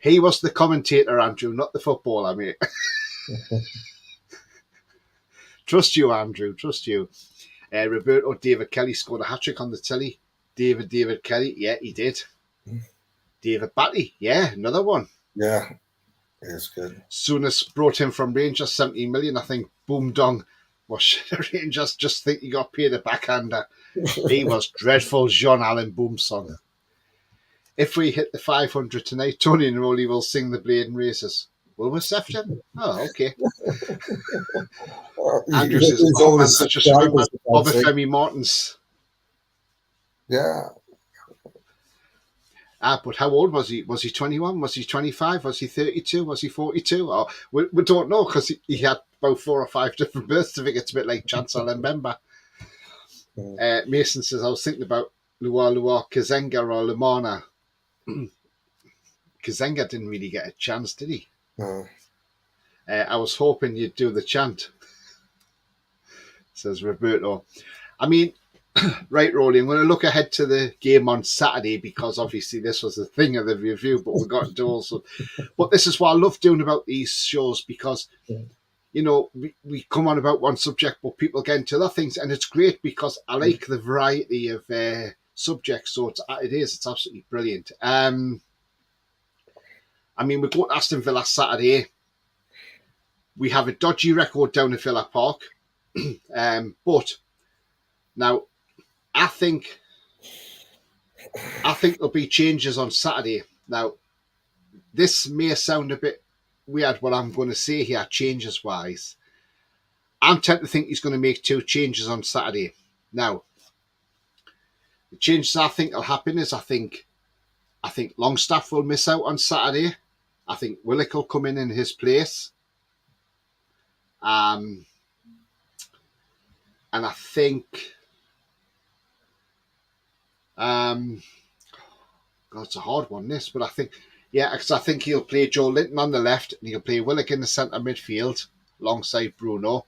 He was the commentator, Andrew, not the footballer, mate. Trust you, Andrew. Trust you. Roberto David Kelly scored a hat-trick on the telly. David Kelly, yeah, he did. David Batty, yeah, another one. Yeah, it's good. Soonest brought him from Rangers, 17 million. I think Boom Dong was Rangers just think he got paid a backhander. He was dreadful, Jean Allen Boomsong. If we hit the 500 tonight, Tony and Roly will sing the Blade and Races. Will we, Sefton? Oh, okay. Andrew says, I just remember Obafemi Martins. Yeah. But how old was he? Was he 21? Was he 25? Was he 32? Was he 42? Oh, we don't know because he had about 4 or 5 different birth certificates, a bit like Chancellor Mbemba. Mason says, I was thinking about Luar, Kazenga or Lamana. Kazenga didn't really get a chance, did he? No. I was hoping you'd do the chant, says Roberto. I mean, right, Roly, I'm going to look ahead to the game on Saturday because obviously this was the thing of the review, but we got into also. But this is what I love doing about these shows because, you know, we come on about one subject, but people get into other things, and it's great because I like the variety of subjects. So it's absolutely brilliant. I mean, we go to Aston Villa Saturday. We have a dodgy record down at Villa Park, but now. I think there'll be changes on Saturday. Now, this may sound a bit weird what I'm going to say here, changes-wise. I'm tempted to think he's going to make 2 changes on Saturday. Now, the changes I think will happen is I think Longstaff will miss out on Saturday. I think Willock will come in his place. And I think... it's a hard one, this, but I think, because I think he'll play Joe Linton on the left and he'll play Willock in the centre midfield alongside Bruno.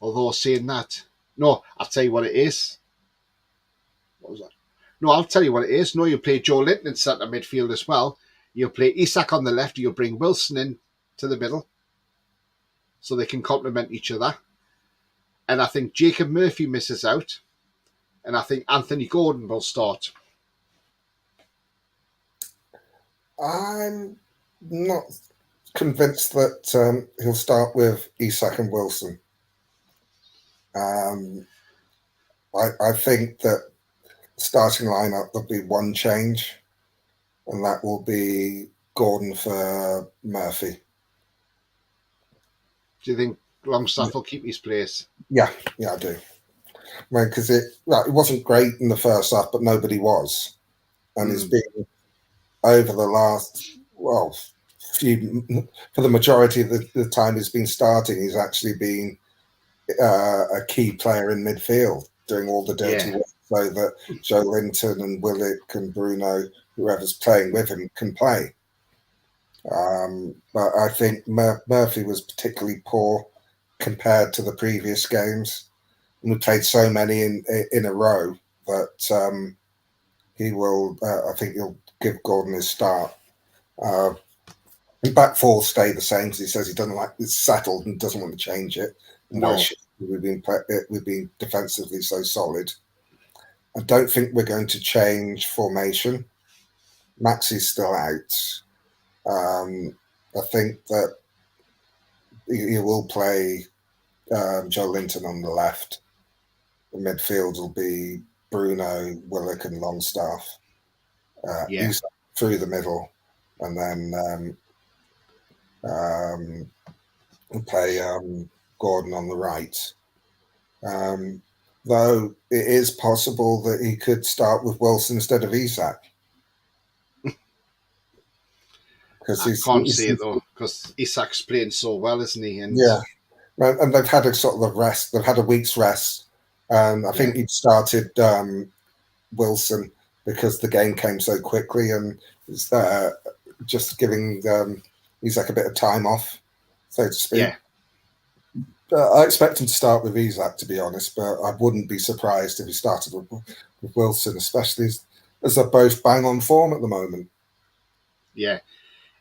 Although saying that, no, I'll tell you what it is. What was that? No, I'll tell you what it is. No, you'll play Joe Linton in centre midfield as well. You'll play Isak on the left. You'll bring Wilson in to the middle so they can complement each other. And I think Jacob Murphy misses out. And I think Anthony Gordon will start. I'm not convinced that he'll start with Isak and Wilson. I think that starting lineup there'll be one change, and that will be Gordon for Murphy. Do you think Longstaff will keep his place? Yeah, I do. Because it wasn't great in the first half, but nobody was, and it's been over the last few for the majority of the time he's been starting. He's actually been a key player in midfield, doing all the dirty work, so that Joe Linton and Willock and Bruno, whoever's playing with him, can play. But I think Murphy was particularly poor compared to the previous games. We played so many in a row that he will. I think he'll give Gordon his start. Back four stay the same because he says he doesn't like it's settled and doesn't want to change it. No. We've been defensively so solid. I don't think we're going to change formation. Maxi's still out. I think that he will play Joe Linton on the left. The midfield will be Bruno, Willock, and Longstaff. Yeah. Isak through the middle, and then play Gordon on the right. Though it is possible that he could start with Wilson instead of Isak. I can't see it though, because Isak's playing so well, isn't he? And yeah, and they've had a sort of rest. They've had a week's rest, and I think he'd started Wilson because the game came so quickly, and it's just giving Isak a bit of time off, so to speak. Yeah. I expect him to start with Isak, to be honest, but I wouldn't be surprised if he started with Wilson, especially as they're both bang on form at the moment. Yeah.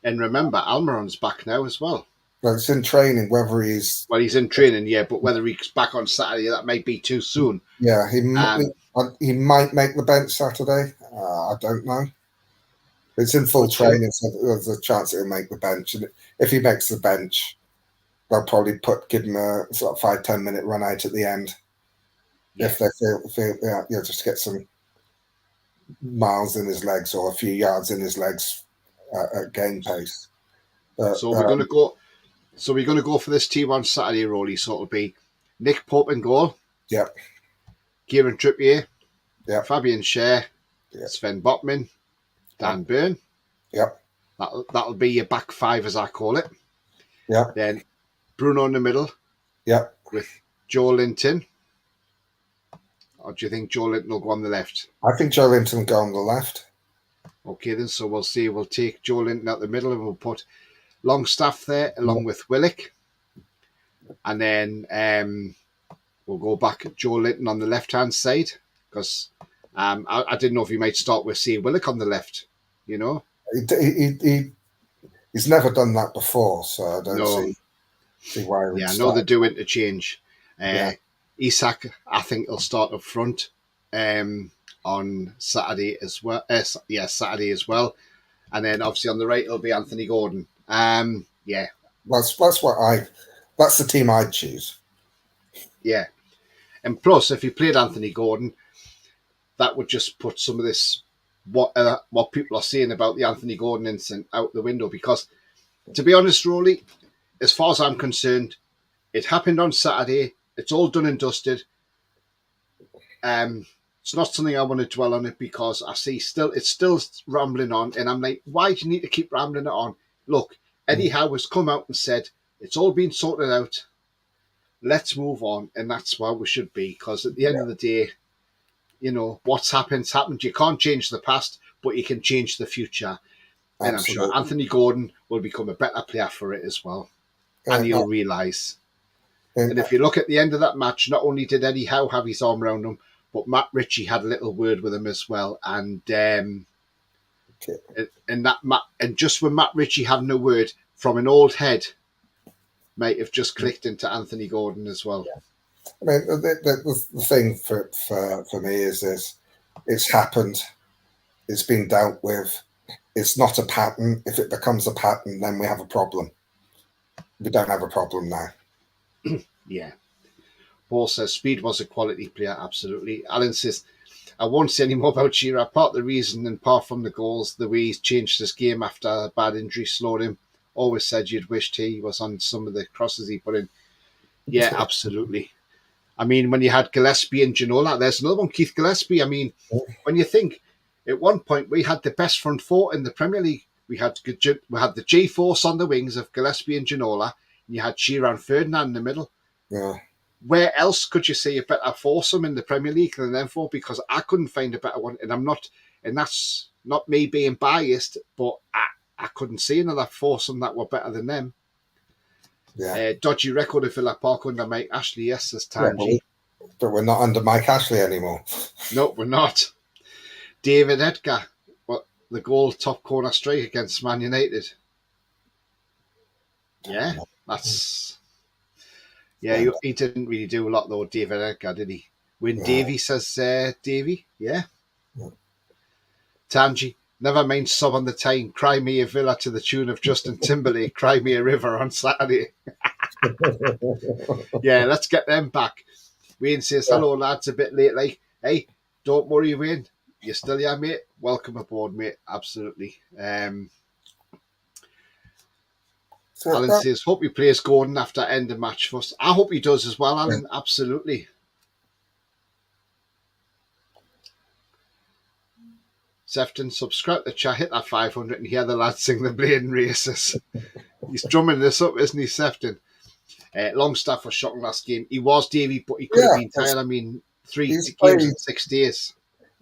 And remember, Almiron's back now as well. Well, it's in training, whether he's... Well, he's in training, yeah, but whether he's back on Saturday, that might be too soon. Yeah, he might make the bench Saturday. I don't know. It's in full training, so there's a chance he'll make the bench. And if he makes the bench, they'll probably give him a sort of 5-10 minute run out at the end. Yeah. If they feel just to get some miles in his legs or a few yards in his legs at game pace. So we're going to go. So we're going to go for this team on Saturday, Roly. So it'll be Nick Pope in goal. Yep. Kieran Trippier. Yep. Fabian Schär. Yep. Sven Botman. Dan Burn. Yep. That'll be your back five, as I call it. Yep. Then Bruno in the middle. Yep. With Joe Linton. Or do you think Joe Linton will go on the left? I think Joe Linton will go on the left. Okay, then. So we'll see. We'll take Joe Linton out the middle and we'll put Longstaff there along with Willock. And then we'll go back at Joe Linton on the left-hand side because I didn't know if you might start with, say, Willock on the left, you know? He's never done that before, so I don't see why he would I know they do interchange. Isak, I think, will start up front on Saturday as well. Saturday as well. And then, obviously, on the right, it'll be Anthony Gordon. That's the team I'd choose. Yeah. And plus, if you played Anthony Gordon, that would just put some of this, what people are saying about the Anthony Gordon incident out the window. Because, to be honest, Roly, as far as I'm concerned, it happened on Saturday. It's all done and dusted. It's not something I want to dwell on it because I see it's still rambling on. And I'm like, why do you need to keep rambling it on? Look, Eddie Howe has come out and said, it's all been sorted out. Let's move on. And that's where we should be. Because at the end of the day, you know, what's happened. You can't change the past, but you can change the future. And I'm sure Anthony Gordon will become a better player for it as well. And he'll realise. And if you look at the end of that match, not only did Eddie Howe have his arm around him, but Matt Ritchie had a little word with him as well. And and just with Matt Ritchie having a word from an old head, might have just clicked into Anthony Gordon as well. Yeah. I mean, the thing for me is this: it's happened, it's been dealt with. It's not a pattern. If it becomes a pattern, then we have a problem. We don't have a problem now. Yeah. Paul says Speed was a quality player, absolutely. Alan says, I won't say any more about Shearer. Part of the reason and apart from the goals, the way he's changed his game after a bad injury slowed him. Always said you'd wished he was on some of the crosses he put in. Yeah, absolutely. I mean, when you had Gillespie and Ginola, there's another one, Keith Gillespie. I mean, when you think, at one point we had the best front four in the Premier League. We had the G-force on the wings of Gillespie and Ginola, and you had Shearer and Ferdinand in the middle. Yeah. Where else could you see a better foursome in the Premier League than them four? Because I couldn't find a better one, and that's not me being biased, but I couldn't see another foursome that were better than them. Yeah. Dodgy record of Villa Park under Mike Ashley, yes, says Tangy. But we're not under Mike Ashley anymore. No, we're not. David Edgar, the goal top corner strike against Man United. Yeah, that's... Yeah, he didn't really do a lot though, David Edgar, did he? When Davey says Davey, yeah. Tangy, never mind sub on the time. Cry me a Villa to the tune of Justin Timberlake. Cry me a river on Saturday. Yeah, let's get them back. Wayne says, hello lads, a bit late. Like, hey, Don't worry, Wayne. You're still here, mate. Welcome aboard, mate. Absolutely. So Alan that, says, hope he plays Gordon after end of match first. I hope he does as well, Alan. Absolutely. Sefton, subscribe to the chat, hit that 500 and hear the lads sing the Bladen Races. He's drumming this up, isn't he, Sefton? Longstaff was shocking last game. He was, Davey, but he could have been tired. I mean, 3 he's games played, in 6 days.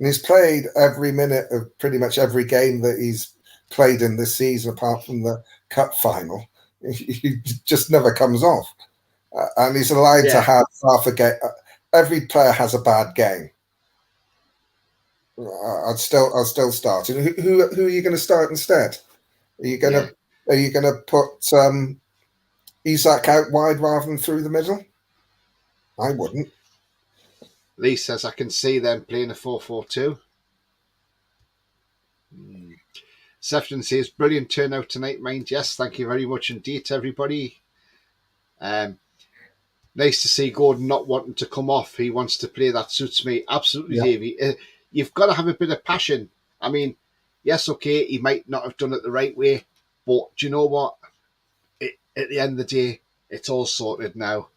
and he's played every minute of pretty much every game that he's played in this season, apart from the cup final. He just never comes off, and he's allowed to have half a game. Every player has a bad game. I'd still start. Who are you going to start instead? Are you going to put Isak out wide rather than through the middle? I wouldn't. Lee says, I can see them playing a 4-4-2. Sefton says, brilliant turnout tonight, mind. Yes, thank you very much indeed to everybody. Nice to see Gordon not wanting to come off. He wants to play. That suits me. Absolutely, Davey. You've got to have a bit of passion. I mean, yes, okay, he might not have done it the right way, but do you know what? At the end of the day, it's all sorted now.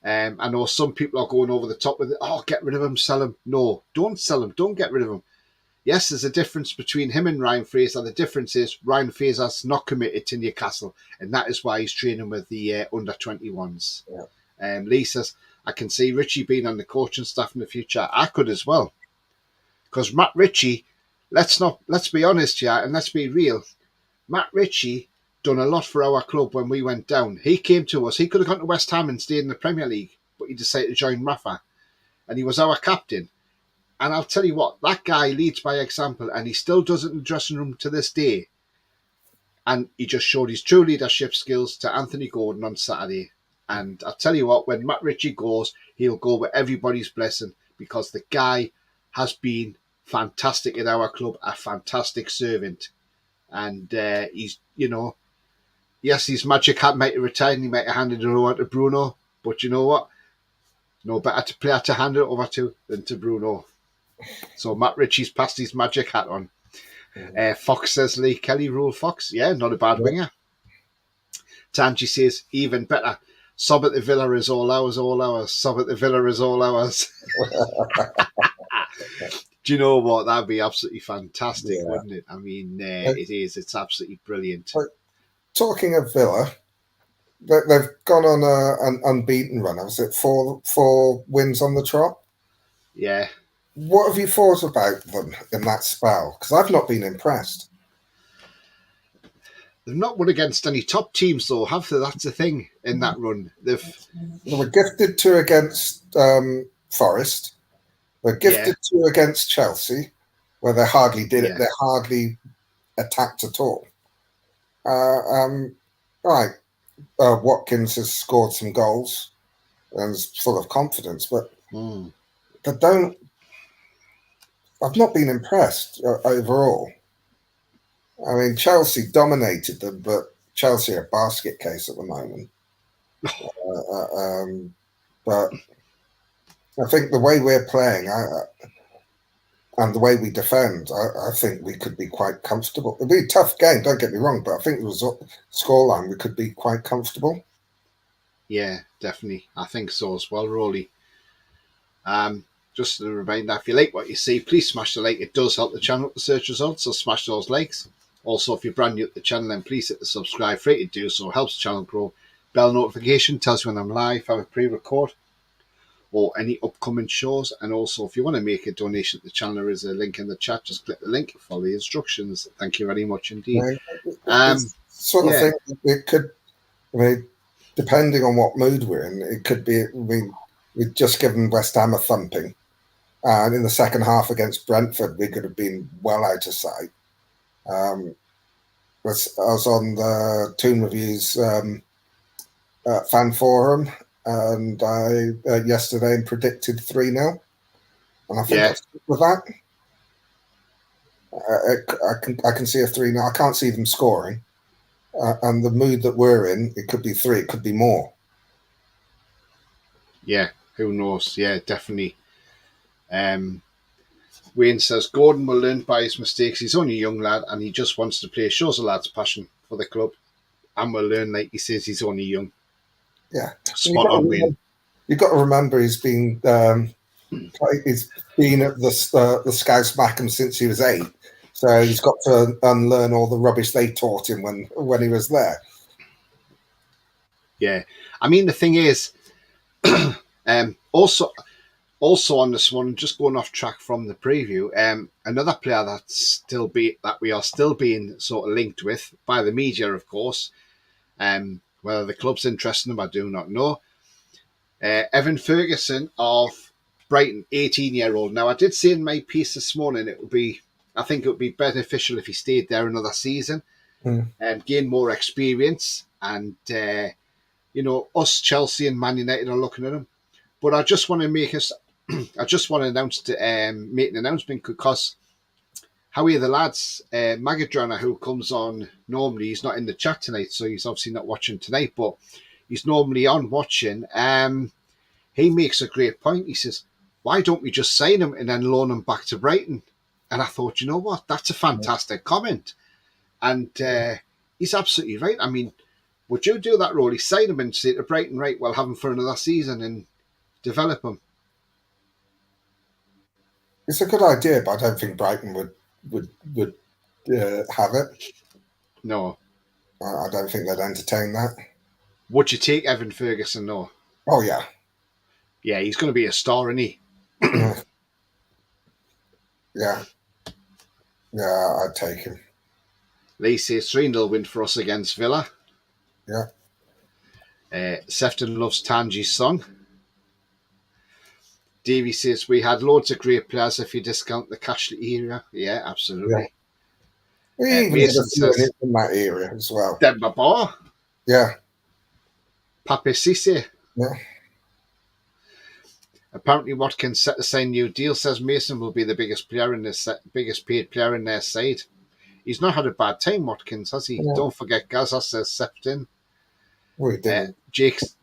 I know some people are going over the top with it. Oh, get rid of him, sell him. No, don't sell him. Don't get rid of him. Yes, there's a difference between him and Ryan Fraser. The difference is Ryan Fraser's not committed to Newcastle, and that is why he's training with the under-21s. Lee says, I can see Richie being on the coaching staff in the future. I could as well. Because Matt Ritchie, let's be honest here, and let's be real. Matt Ritchie done a lot for our club when we went down. He came to us. He could have gone to West Ham and stayed in the Premier League, but he decided to join Rafa. And he was our captain. And I'll tell you what, that guy leads by example, and he still does it in the dressing room to this day. And he just showed his true leadership skills to Anthony Gordon on Saturday. And I'll tell you what, when Matt Ritchie goes, he'll go with everybody's blessing, because the guy has been fantastic at our club, a fantastic servant. And he's, yes, his magic hat might have retired and he might have handed it over to Bruno, but you know what? No better player to hand it over to than to Bruno. So Matt Ritchie's passed his magic hat on. Fox says, Lee Kelly rule Fox. Yeah, not a bad winger. Tanji says, even better. Sob at the Villa is all ours, all ours. Sob at the Villa is all ours. Do you know what? That'd be absolutely fantastic, wouldn't it? I mean, it is. It's absolutely brilliant. Talking of Villa, they've gone on an unbeaten run. Was it four wins on the trot? Yeah. What have you thought about them in that spell? Because I've not been impressed. They've not won against any top teams, though, have they? That's the thing in that run. They were gifted 2 against Forest. They're gifted 2 against Chelsea, where they hardly did it. They hardly attacked at all. Watkins has scored some goals and is full of confidence, but I've not been impressed overall. I mean, Chelsea dominated them, but Chelsea are a basket case at the moment. But I think the way we're playing and the way we defend, I think we could be quite comfortable. It'll be a tough game, don't get me wrong, but I think the scoreline, we could be quite comfortable. Yeah, definitely. I think so as well, Roly. Just a reminder, if you like what you see, please smash the like. It does help the channel to search results, so smash those likes. Also, if you're brand new to the channel, then please hit the subscribe. Free to do so, helps the channel grow. Bell notification tells you when I'm live, have a pre-record, or any upcoming shows. And also, if you want to make a donation to the channel, there is a link in the chat. Just click the link, follow the instructions. Thank you very much indeed. Sort of thing, it could, depending on what mood we're in, it could be, we've just given West Ham a thumping. And in the second half against Brentford, we could have been well out of sight. I was on the Toon Reviews fan forum and I yesterday and predicted 3-0, and I think I'll stick with that. I can see a 3-0. I can't see them scoring, and the mood that we're in, it could be 3, it could be more. Yeah, who knows? Yeah, definitely. Wayne says Gordon will learn by his mistakes. He's only a young lad and he just wants to play. Shows a lad's passion for the club and will learn, like he says, he's only young. Yeah. Spot on, Wayne. You've got to remember he's been at the Scouts Mackham since he was 8. So he's got to unlearn all the rubbish they taught him when he was there. Yeah. I mean, the thing is, also on this one, just going off track from the preview, another player that we are still being sort of linked with by the media, of course. Whether the club's interested in him, I do not know. Evan Ferguson of Brighton, 18-year-old. Now, I did say in my piece this morning, I think it would be beneficial if he stayed there another season and gain more experience. And, us, Chelsea and Man United are looking at him. But I just want to make an announcement because how are the lads? Magadrana, who comes on normally, he's not in the chat tonight, so he's obviously not watching tonight, but he's normally on watching. He makes a great point. He says, why don't we just sign him and then loan him back to Brighton? And I thought, you know what? That's a fantastic comment. And he's absolutely right. I mean, would you do that, Roly? Sign him and say to Brighton, right, we'll have him for another season and develop him. It's a good idea, but I don't think Brighton would have it. No. I don't think they'd entertain that. Would you take Evan Ferguson, though? Oh, yeah. Yeah, he's going to be a star, isn't he? Yeah. Yeah, I'd take him. Lee says 3-0 win for us against Villa. Yeah. Sefton loves Tanji's song. Davey says we had loads of great players if you discount the Cashley era. Yeah, absolutely. Yeah. We even Mason had a few says, in that area as well. Demba Bar. Yeah. Pape Cisse. Yeah. Apparently Watkins set to sign new deal, says Mason will be the biggest paid player in their side. He's not had a bad time, Watkins, has he? Yeah. Don't forget Gaza, says Sefton. We did. Jake's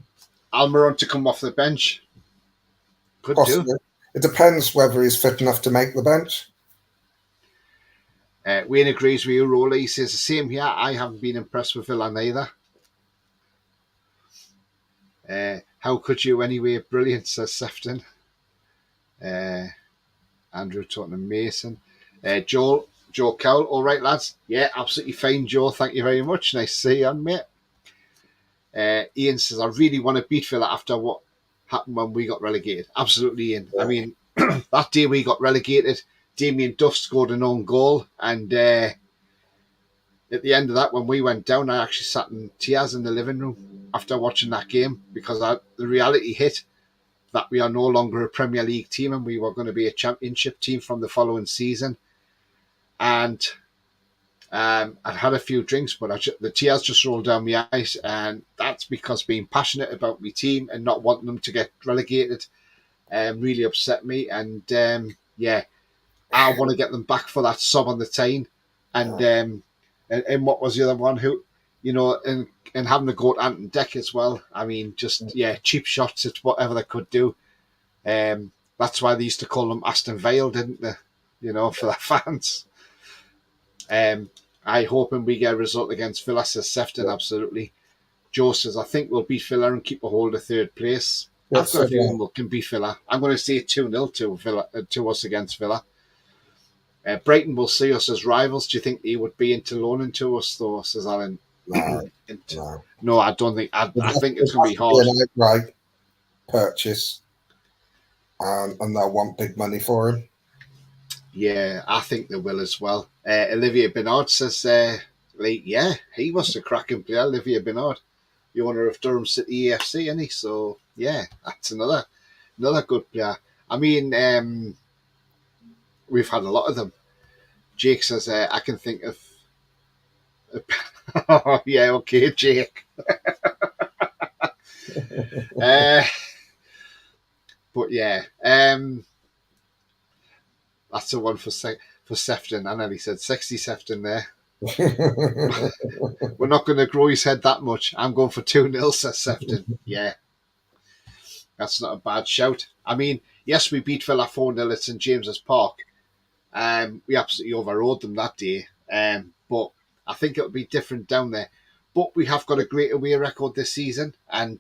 Almiron to come off the bench. Could Possibly. do. It depends whether he's fit enough to make the bench. Wayne agrees with you, Roly. He says the same here. I haven't been impressed with Villa neither. How could you anyway? Brilliant, says Sefton. Andrew Tottenham Mason. Joe Cowell. All right, lads. Yeah, absolutely fine, Joe. Thank you very much. Nice to see you on, mate. Ian says, I really want to beat Villa after what happened when we got relegated. Absolutely, Ian. I mean, that day we got relegated, Damien Duff scored an own goal. And at the end of that, when we went down, I actually sat in tears in the living room after watching that game because the reality hit that we are no longer a Premier League team and we were going to be a Championship team from the following season. And I'd had a few drinks, but the tears just rolled down my eyes. And that's because being passionate about my team and not wanting them to get relegated really upset me. And I want to get them back for that sub on the tine. And what was the other one? Who, and having to go to Ant and Deck as well. I mean, cheap shots at whatever they could do. That's why they used to call them Aston Vale, didn't they? For their fans. I hoping we get a result against Villa, says Sefton, absolutely. Joe says, I think we'll beat Villa and keep a hold of third place. I've got a feeling we can beat Villa. I'm going to say 2-0 to us against Villa. Brighton will see us as rivals. Do you think he would be into loaning to us, though, says Alan? No, I don't think. I think it's going to be hard. Right, purchase, and they'll want big money for him. Yeah, I think they will as well. Olivier Bernard says, he was a cracking player, Olivier Bernard, the owner of Durham City EFC, isn't he? So, yeah, that's another good player. I mean, we've had a lot of them. Jake says, I can think of... Oh, yeah, okay, Jake. But, yeah, that's the one for Sefton. I nearly said 60 Sefton there. We're not going to grow his head that much. I'm going for 2-0, says Sefton. Yeah. That's not a bad shout. I mean, yes, we beat Villa 4-0 at St James's Park, We absolutely overrode them that day. But I think it'll be different down there. But we have got a great away record this season, and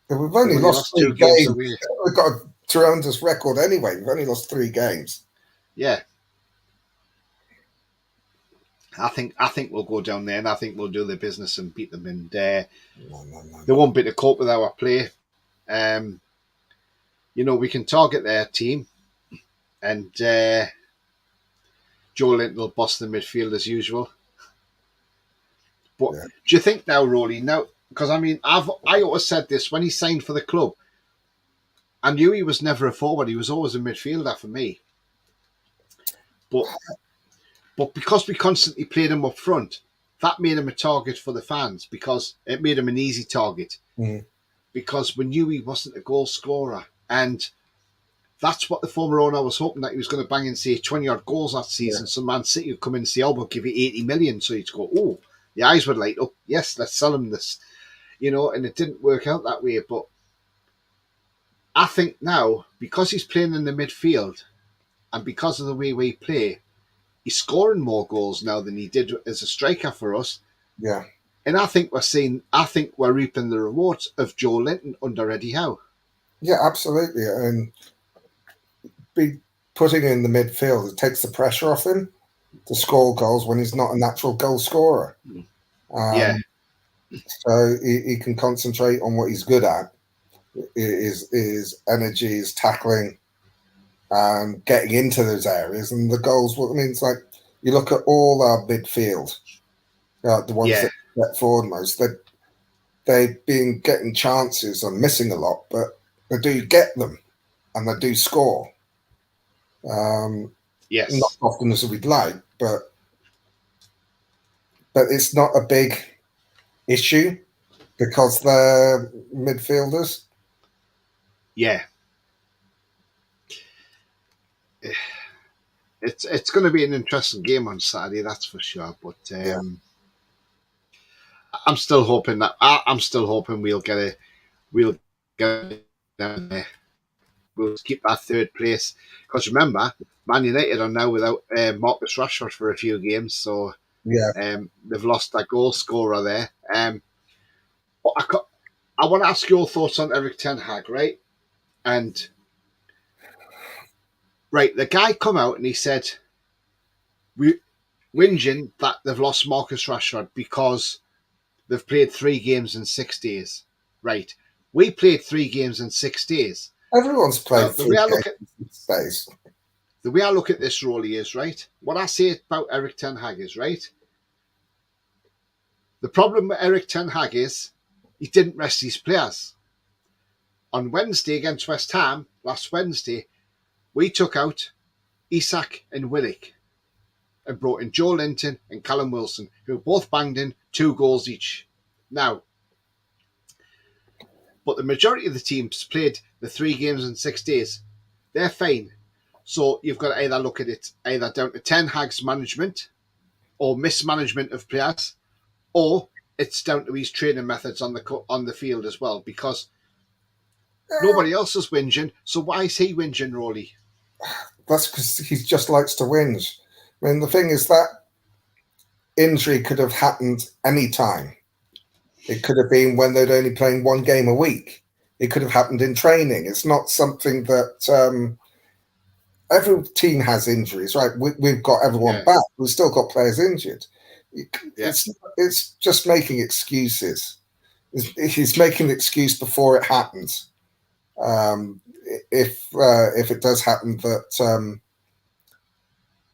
We've only lost 3 2 games games. away. We've got a tremendous record anyway. We've only lost 3 games. Yeah. I think we'll go down there, and I think we'll do the business and beat them. And they won't be able to cope with our play. We can target their team, and Joe Linton will boss the midfield as usual. But do you think now, Roly? Now, because I always said this when he signed for the club. I knew he was never a forward; he was always a midfielder for me. But because we constantly played him up front, that made him a target for the fans because it made him an easy target. Mm. Because we knew he wasn't a goal scorer, and that's what the former owner was hoping, that he was going to bang in, say, 20-odd goals that season. So Man City would come in and say, we'll give you 80 million. So he'd go, oh, the eyes would light up. Yes, let's sell him this. And it didn't work out that way. But I think now, because he's playing in the midfield and because of the way we play, he's scoring more goals now than he did as a striker for us. Yeah. And I think we're reaping the rewards of Joe Linton under Eddie Howe. Yeah, absolutely. And be putting him in the midfield, it takes the pressure off him to score goals when he's not a natural goal scorer. So he can concentrate on what he's good at, is energy, is tackling, and getting into those areas. And the goals, it's like you look at all our midfield, the ones that get forward most, they've been getting chances and missing a lot, but they do get them and they do score. Yes. Not often as we'd like, but it's not a big issue because they're midfielders. Yeah. It's going to be an interesting game on Saturday, that's for sure. But I'm still hoping we'll get down there. We'll keep that 3rd place, because remember, Man United are now without Marcus Rashford for a few games, so they've lost their goal scorer there. But I want to ask your thoughts on Erik ten Hag, right? And the guy come out and he said, we whinging that they've lost Marcus Rashford because they've played 3 games in 6 days. Right. We played 3 games in 6 days. Everyone's played 3 games in 6 days. The way I look at this, Roly, is, right, what I say about Erik ten Hag is, right, the problem with Erik ten Hag is he didn't rest his players. On Wednesday against West Ham, last Wednesday, we took out Isak and Willock and brought in Joe Linton and Callum Wilson, who both banged in 2 goals each. Now, but the majority of the teams played the 3 games in 6 days. They're fine. So you've got to either look at it either down to ten Hag's management or mismanagement of players, or it's down to his training methods on the field as well, because nobody else is whinging. So why is he whinging, Roly? That's because he just likes to whinge. The thing is that injury could have happened any time. It could have been when they'd only playing 1 game a week. It could have happened in training. It's not something that every team has injuries, right? We've got everyone back. We've still got players injured. It's just making excuses. He's making the excuse before it happens. If it does happen that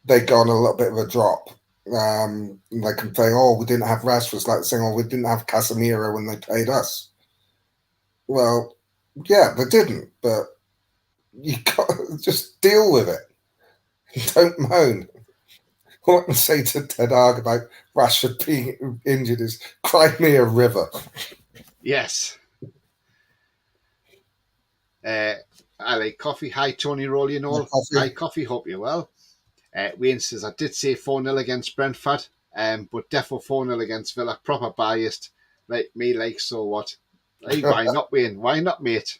they go on a little bit of a drop, they can say, "Oh, we didn't have Rashford." It's like saying, "Oh, we didn't have Casemiro when they played us." Well, yeah, they didn't, but you got to just deal with it. Don't moan. What I say to Ten Hag about Rashford being injured is, cry me a river. Yes. I like coffee. Hi, Tony, Roly and all. Hi, coffee. Hope you're well. Wayne says, I did say 4-0 against Brentford, but defo 4-0 against Villa. Proper biased. Like me, like, so what? Hey, why not, Wayne? Why not, mate?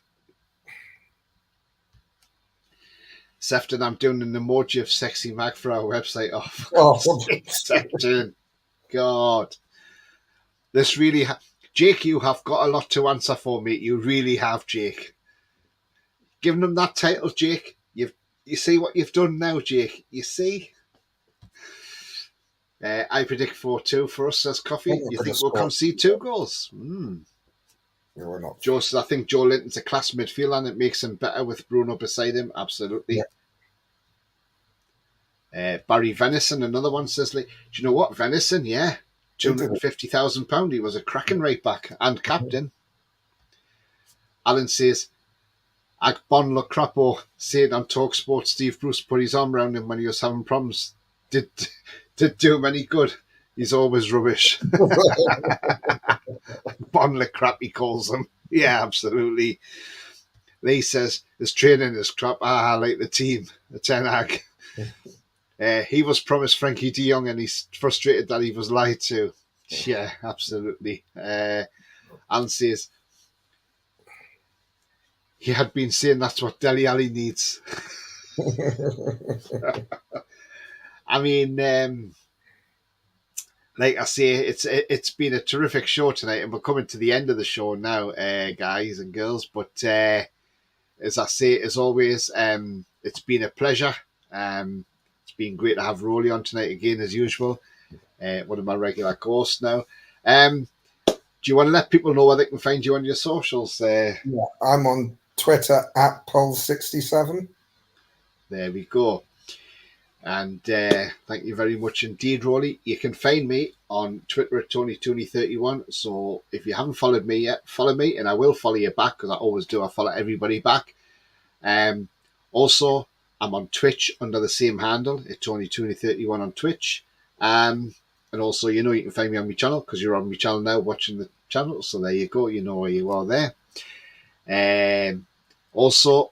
Sefton, I'm doing an emoji of sexy mag for our website. Oh, for Oh, God's sake, Sefton. God. This really... Jake, you have got a lot to answer for, mate. You really have, Jake. Giving them that title, Jake. You see what you've done now, Jake? You see? I predict 4-2 for us, says Coffee. You think we'll concede 2 goals? Yeah, we're not. Joe says, I think Joe Linton's a class midfielder and it makes him better with Bruno beside him. Absolutely. Yeah. Barry Venison, another one, says, do you know what? Venison, yeah. £250,000. He was a cracking right back and captain. Alan says, Agbon Lacrapo said on TalkSport Steve Bruce put his arm around him when he was having problems. Did do him any good. He's always rubbish. Bon le crap, he calls him. Yeah, absolutely. Lee says, his training is crap. I like the team. The Ten Hag. He was promised Frankie de Jong and he's frustrated that he was lied to. Yeah, absolutely. Alan says, he had been saying that's what Dele Alli needs. I mean, like I say, it's been a terrific show tonight, and we're coming to the end of the show now, guys and girls. But as I say, as always, it's been a pleasure. It's been great to have Roly on tonight again, as usual. One of my regular hosts now. Do you want to let people know where they can find you on your socials? Yeah, I'm on Twitter at Pol67. There we go. And thank you very much indeed, Roly. You can find me on Twitter at TonyTooney31. So if you haven't followed me yet, follow me, and I will follow you back because I always do. I follow everybody back. Also, I'm on Twitch under the same handle at TonyTooney31 on Twitch. And also, you can find me on my channel because you're on my channel now watching the channel. So there you go. You know where you are there. Also,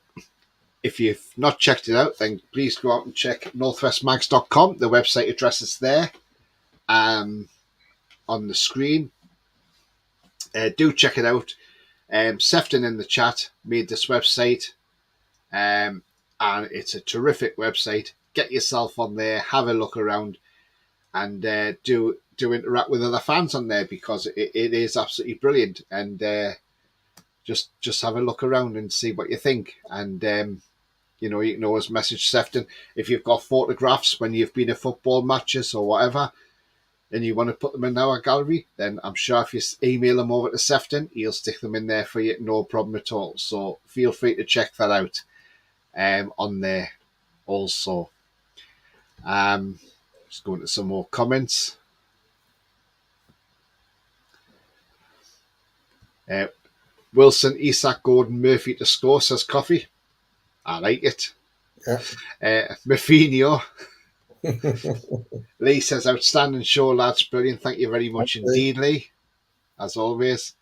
if you've not checked it out, then please go out and check northwestmags.com. The website address is there on the screen. Do check it out. Sefton in the chat made this website, and it's a terrific website. Get yourself on there, have a look around, and do interact with other fans on there because it is absolutely brilliant. And just have a look around and see what you think. And you can always message Sefton if you've got photographs when you've been at football matches or whatever, and you want to put them in our gallery, then I'm sure if you email them over to Sefton, he'll stick them in there for you, no problem at all. So feel free to check that out on there also. Just going to some more comments. Wilson, Isak, Gordon, Murphy to score, says Coffee. I like it. Yeah. Maffinio. Lee says, outstanding show, lads. Brilliant. Thank you very much indeed, Lee. As always.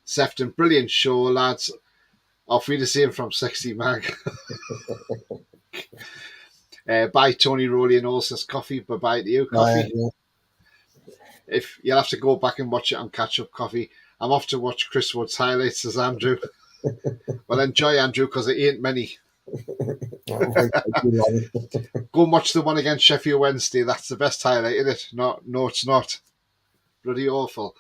Sefton, brilliant show, lads. Off you the same from Sexy Mag. Bye, Tony, Roly, and all, says Coffee. Bye-bye to you, Coffee. If you'll have to go back and watch it on Catch Up, Coffee. I'm off to watch Chris Wood's highlights, says Andrew. Well, enjoy, Andrew, because it ain't many. Go and watch the one against Sheffield Wednesday. That's the best highlight, isn't it? No, it's not. Bloody awful.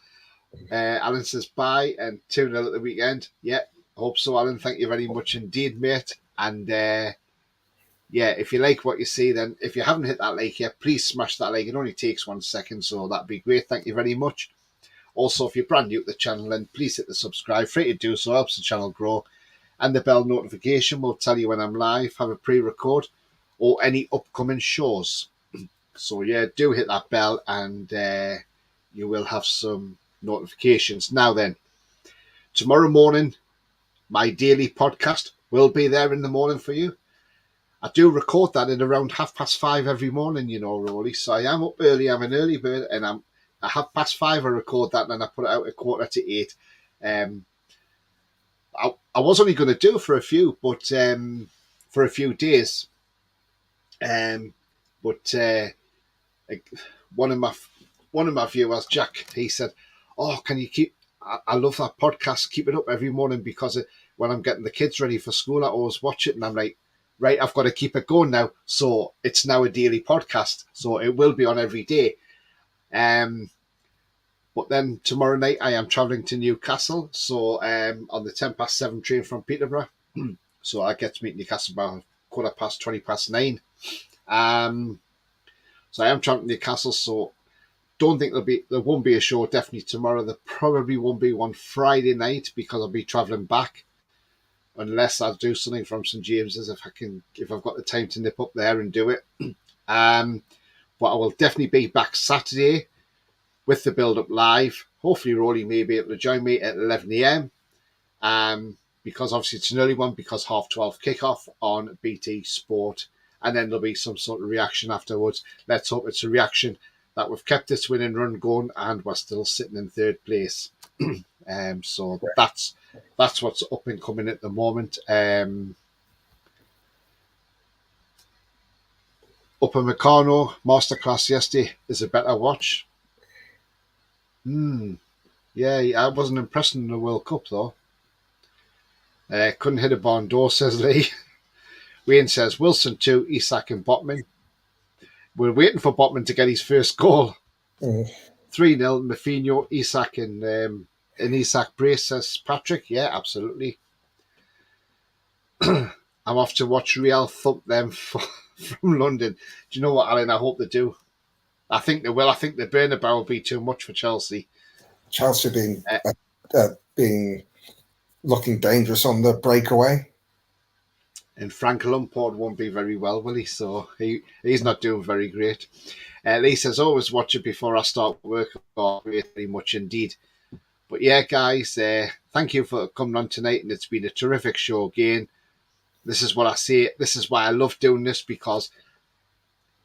Alan says bye and 2-0 at the weekend. Yeah, hope so, Alan. Thank you very much indeed, mate. And if you like what you see, then if you haven't hit that like yet, please smash that like. It only takes 1 second, so that'd be great. Thank you very much. Also, if you're brand new to the channel, then please hit the subscribe. Free to do so, helps the channel grow. And the bell notification will tell you when I'm live, have a pre-record, or any upcoming shows. So, yeah, do hit that bell and you will have some notifications. Now then, tomorrow morning, my daily podcast will be there in the morning for you. I do record that at around 5:30 every morning, Roly. So I am up early. I'm an early bird, and at 5:30 I record that, and I put it out at 7:45. I was only going to do for a few, but for a few days. But one of my viewers, Jack, he said, "Oh, can you keep? I love that podcast. Keep it up every morning because when I'm getting the kids ready for school, I always watch it." And I'm like, right, I've got to keep it going now. So it's now a daily podcast. So it will be on every day. But then tomorrow night I am travelling to Newcastle. So on the 7:10 train from Peterborough. So I get to meet Newcastle about 9:15. So I am travelling to Newcastle. So don't think there won't be a show definitely tomorrow. There probably won't be one Friday night because I'll be travelling back. Unless I do something from St James's, if I've got the time to nip up there and do it. But I will definitely be back Saturday with the build-up live. Hopefully Roly may be able to join me at 11 a.m. Because obviously it's an early one because 12:30 kickoff on BT Sport. And then there'll be some sort of reaction afterwards. Let's hope it's a reaction that we've kept this winning run going and we're still sitting in third place. So that's what's up and coming at the moment. Upper Meccano Masterclass yesterday is a better watch. Yeah, I wasn't impressed in the World Cup though. Couldn't hit a barn door, says Lee. Wayne says Wilson 2, Isak and Botman. We're waiting for Botman to get his first goal. 3-0, Mafinho, Isak and Isak brace, says Patrick. Yeah, absolutely. I'm off to watch Real thump them from London. Do you know what, Alan? I hope they do. I think they will. I think the Bernabeu will be too much for Chelsea. Chelsea being looking dangerous on the breakaway. And Frank Lampard won't be very well, will he? So he's not doing very great. Lee says, always watch it before I start work. Oh, very much indeed. But yeah, guys, thank you for coming on tonight. And it's been a terrific show again. This is what I say. This is why I love doing this, because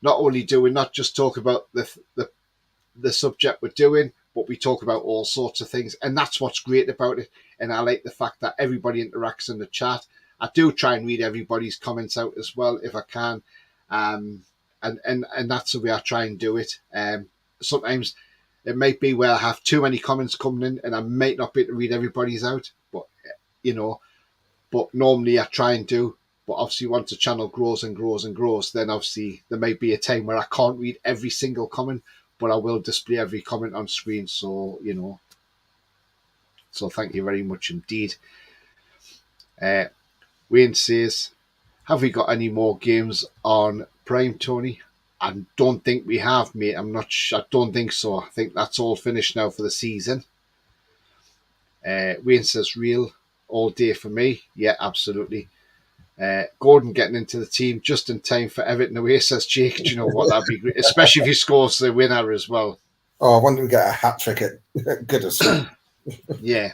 not only do we not just talk about the subject we're doing, but we talk about all sorts of things. And that's what's great about it. And I like the fact that everybody interacts in the chat. I do try and read everybody's comments out as well if I can. And that's the way I try and do it. Sometimes it might be where I have too many comments coming in and I might not be able to read everybody's out. But, but normally I try and do. But obviously once the channel grows and grows and grows, then obviously there might be a time where I can't read every single comment, but I will display every comment on screen. So, so thank you very much indeed. Wayne says, have we got any more games on Prime, Tony? I don't think we have, mate. I'm not sure. I don't think so. I think that's all finished now for the season. Wayne says, real all day for me. Yeah, absolutely. Gordon getting into the team just in time for Everton away, says Jake. Do you know what? That'd be great, especially if he scores the winner as well. Oh, I want him to get a hat-trick at Goodison. Yeah.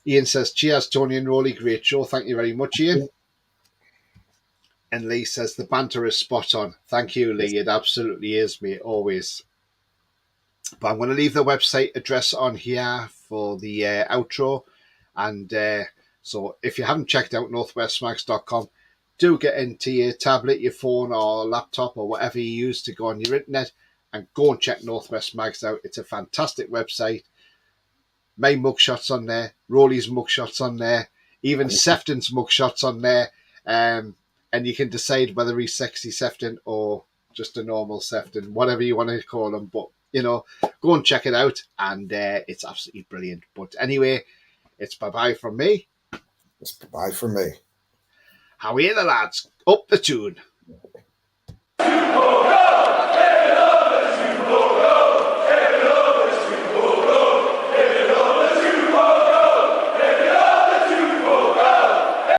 Ian says, cheers, Tony and Roly. Great show. Thank you very much, Ian. And Lee says, the banter is spot on. Thank you, Lee. It absolutely is, mate. Always. But I'm going to leave the website address on here for the outro. And so if you haven't checked out northwestmags.com, do get into your tablet, your phone or laptop or whatever you use to go on your internet and go and check Northwest Mags out. It's a fantastic website. My mugshots on there, Roly's mugshots on there, even Sefton's mugshots on there. And you can decide whether he's sexy Sefton or just a normal Sefton, whatever you want to call him. But, go and check it out. And it's absolutely brilliant. But anyway, it's bye-bye from me. It's bye from me. How are you, the lads? Up the tune.